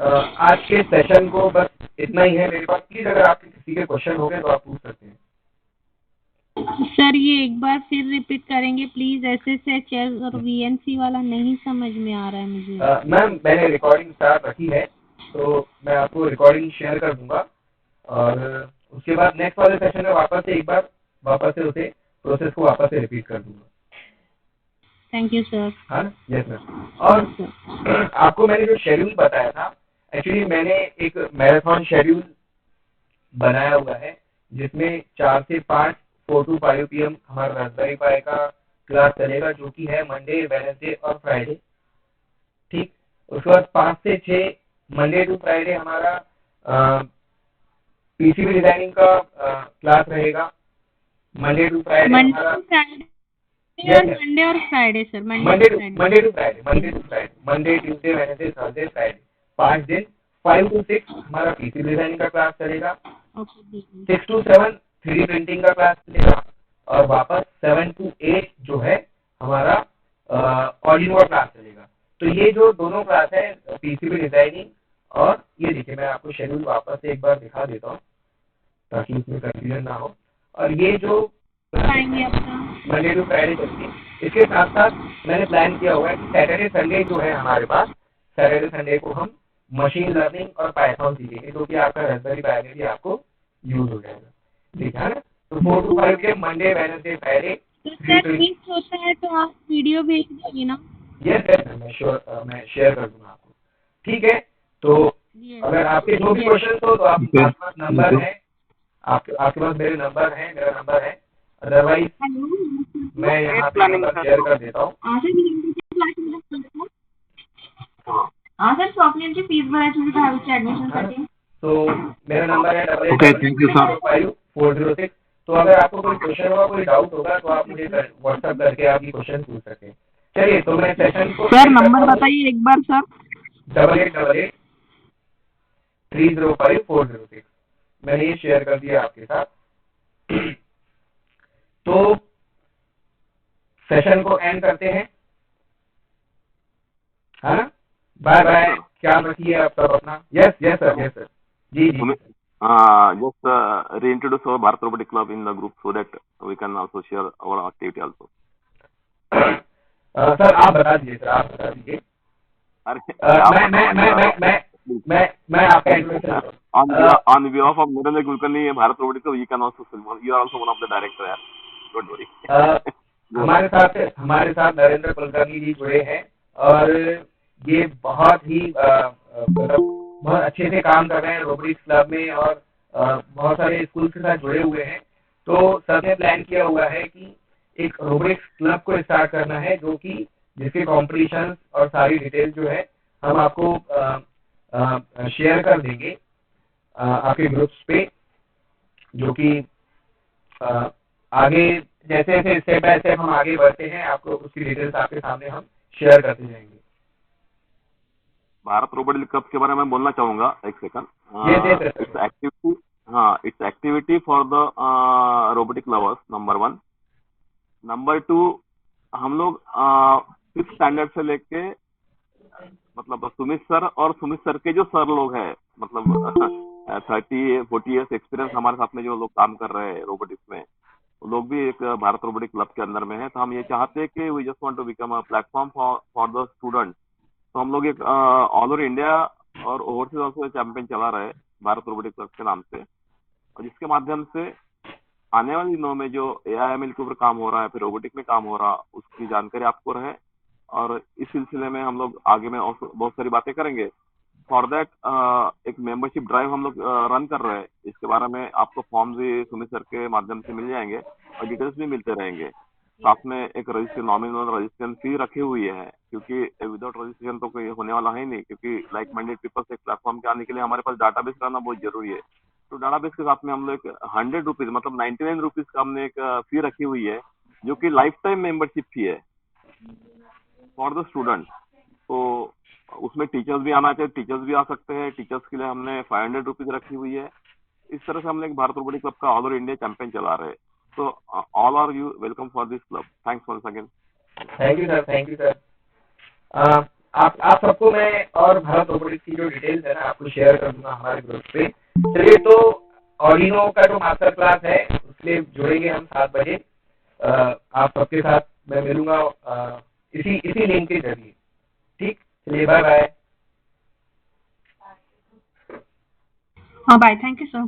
आज के सेशन को बस इतना ही है मेरे पास। प्लीज अगर आपके किसी के क्वेश्चन हो गए तो आप पूछ सकते हैं।
सर ये एक बार फिर रिपीट करेंगे प्लीज, SSH और VNC वाला नहीं समझ में आ रहा है मुझे।
मैम मैंने रिकॉर्डिंग स्टार्ट रखी है, तो मैं आपको रिकॉर्डिंग शेयर कर दूंगा और उसके बाद नेक्स्ट वाले सेशन में वापस से उसे प्रोसेस को वापस से रिपीट कर दूंगा।
Thank you sir.
हाँ, यस मैम। और आपको मैंने जो शेड्यूल बताया था, एक्चुअली मैंने एक मैराथन शेड्यूल बनाया हुआ है जिसमें 4 से 5 4 to 5 PM हमारा रास्पबेरी पाई का क्लास चलेगा, जो कि है मंडे, वेडनेसडे और फ्राइडे। ठीक, उसके बाद 5 से 6 मंडे टू फ्राइडे हमारा PCB डिजाइनिंग का क्लास रहेगा। मंडे टू फ्राइडे हमारा
मंडे और Friday sir,
Monday to Friday, Monday, Tuesday, Wednesday, Thursday, Friday, 5 दिन। 5 to 6 हमारा PCB डिजाइनिंग का क्लास चलेगा। 6 to 7 3D प्रिंटिंग का क्लास चलेगा और वापस 7 to 8 जो है हमारा ऑर्डिनो क्लास चलेगा। तो ये जो दोनोों क्लास है, PCB डिजाइनिंग, और ये देखिए मैं आपको शेड्यूल वापस से एक बार दिखा देता हूँ ताकि इसमें कंफ्यूजन ना हो। और ये जो मंडे टू फ्राइडे चलती है, इसके साथ साथ मैंने प्लान किया हुआ है कि सैटरडे संडे जो है हमारे पास, सैटरडे संडे को हम मशीन लर्निंग और पाइथन सीखेंगे, जो कि आपका रास्पबेरी पाई में भी आपको यूज हो जाएगा। ठीक है ना? तो 4 to 5 के Monday, Wednesday, Friday.
Sir miss होता है तो आप वीडियो भेज देंगे ना?
यस मैं शेयर कर दूंगा आपको। ठीक है, तो अगर आपके जो भी क्वेश्चन हो तो आपके पास नंबर है, आपके पास मेरा नंबर है। अदरवाइज मैं यहाँ पे नंबर शेयर कर देता हूँ।
सर स्वप्निल फीस भरायची दहावीची ऍडमिशनसाठी।
तो मेरा नंबर है 884546। तो अगर आपको कोई क्वेश्चन होगा, कोई डाउट होगा तो आप मुझे व्हाट्सएप करके आप ये क्वेश्चन पूछ सकते हैं। चलिए, तो मैं सेशन को
सर नंबर बताइए एक बार सर।
8888 305 406। मैंने ये शेयर कर दिया आपके साथ। तो सेशन को एंड करते हैं, हाँ, बाय बाय, ख्याल रखिए आप सब अपना। Yes sir ji.
Just reintroduce our Bharat Robotic Club in the group so that we can also share our activity also.
Sir आप बता दीजिए। मैं आपका introduction
on behalf of Narendra Kulkarni, Bharat Robotic Club, you can also, you are also one of the director. Don't worry.
हमारे साथ नरेंद्र कुलकर्णी जी जुड़े हैं और ये बहुत ही बहुत अच्छे से काम कर रहे हैं रोबोटिक्स क्लब में और बहुत सारे स्कूल के साथ जुड़े हुए हैं। तो सर ने प्लान किया हुआ है कि एक रोबोटिक्स क्लब को स्टार्ट करना है जो कि जिसके कॉम्पिटिशन और सारी डिटेल जो है हम आपको शेयर कर देंगे आपके ग्रुप्स पे, जो कि आगे जैसे जैसे स्टेप बाय स्टेप हम आगे बढ़ते हैं आपको उसकी डिटेल्स आपके सामने हम शेयर करते जाएंगे।
भारत रोबोटिक क्लब के बारे में बोलना चाहूंगा एक सेकंड। इट्स एक्टिविटी, हाँ, it's activity for the robotic lovers, number 1। Number 2, हम लोग 5th स्टैंडर्ड से लेके मतलब सुमित सर और सुमित सर के जो सर लोग हैं, मतलब 30-40 ईयर्स एक्सपीरियंस हमारे साथ में जो लोग काम कर रहे हैं रोबोटिक्स में, वो लोग भी एक भारत रोबोटिक क्लब के अंदर में है। तो हम ये चाहते हैं कि we just want to become a platform for the student. तो हम लोग एक ऑल ओवर इंडिया और ओवरसीज ऑल्सो चैंपियन चला रहे हैं भारत रोबोटिक क्लब के नाम से, और जिसके माध्यम से आने वाले दिनों में जो AIML के ऊपर काम हो रहा है, फिर रोबोटिक में काम हो रहा, उसकी जानकारी आपको रहे। और इस सिलसिले में हम लोग आगे में बहुत सारी बातें करेंगे। फॉर दैट एक मेंबरशिप ड्राइव हम लोग रन कर रहे हैं। इसके बारे में आपको फॉर्म भी सुमित सर के माध्यम से मिल जाएंगे और डिटेल्स भी मिलते रहेंगे। साथ में एक रजिस्ट्रेशन, नॉमिनल रजिस्ट्रेशन फी रखी हुई है, क्योंकि विदाउट रजिस्ट्रेशन तो कोई होने वाला है नहीं, क्योंकि लाइक माइंडेड पीपल से एक प्लेटफॉर्म के आने के लिए हमारे पास डाटाबेस रहना बहुत जरूरी है। तो डाटाबेस के साथ में हम लोग 100 रुपीज मतलब 99 रुपीज का हमने एक फी रखी हुई है, जो कि लाइफ टाइम मेंबरशिप फी है फॉर द स्टूडेंट। तो उसमें टीचर्स भी आना चाहिए, टीचर्स भी आ सकते हैं। टीचर्स के लिए हमने 500 रुपीज रखी हुई है। इस तरह से हम लोग भारत रोबोटिक क्लब का ऑल ओवर इंडिया चैंपियन चला रहे हैं। तो all are you welcome for this club. Thanks once again.
Thank you sir, thank you sir. आप सबको मैं और भारत रोबोटिक्स की जो डिटेल्स है ना आपको शेयर कर दूंगा हमारे ग्रुप पे। चलिए, तो ऑर्डिनो का जो मास्टर क्लास है उसके जुड़ेंगे हम 7 बजे। आप सबके साथ मैं मिलूंगा इसी लिंक के जरिए। ठीक, चलिए, बाय बाय।
हाँ, बाय, थैंक यू सर।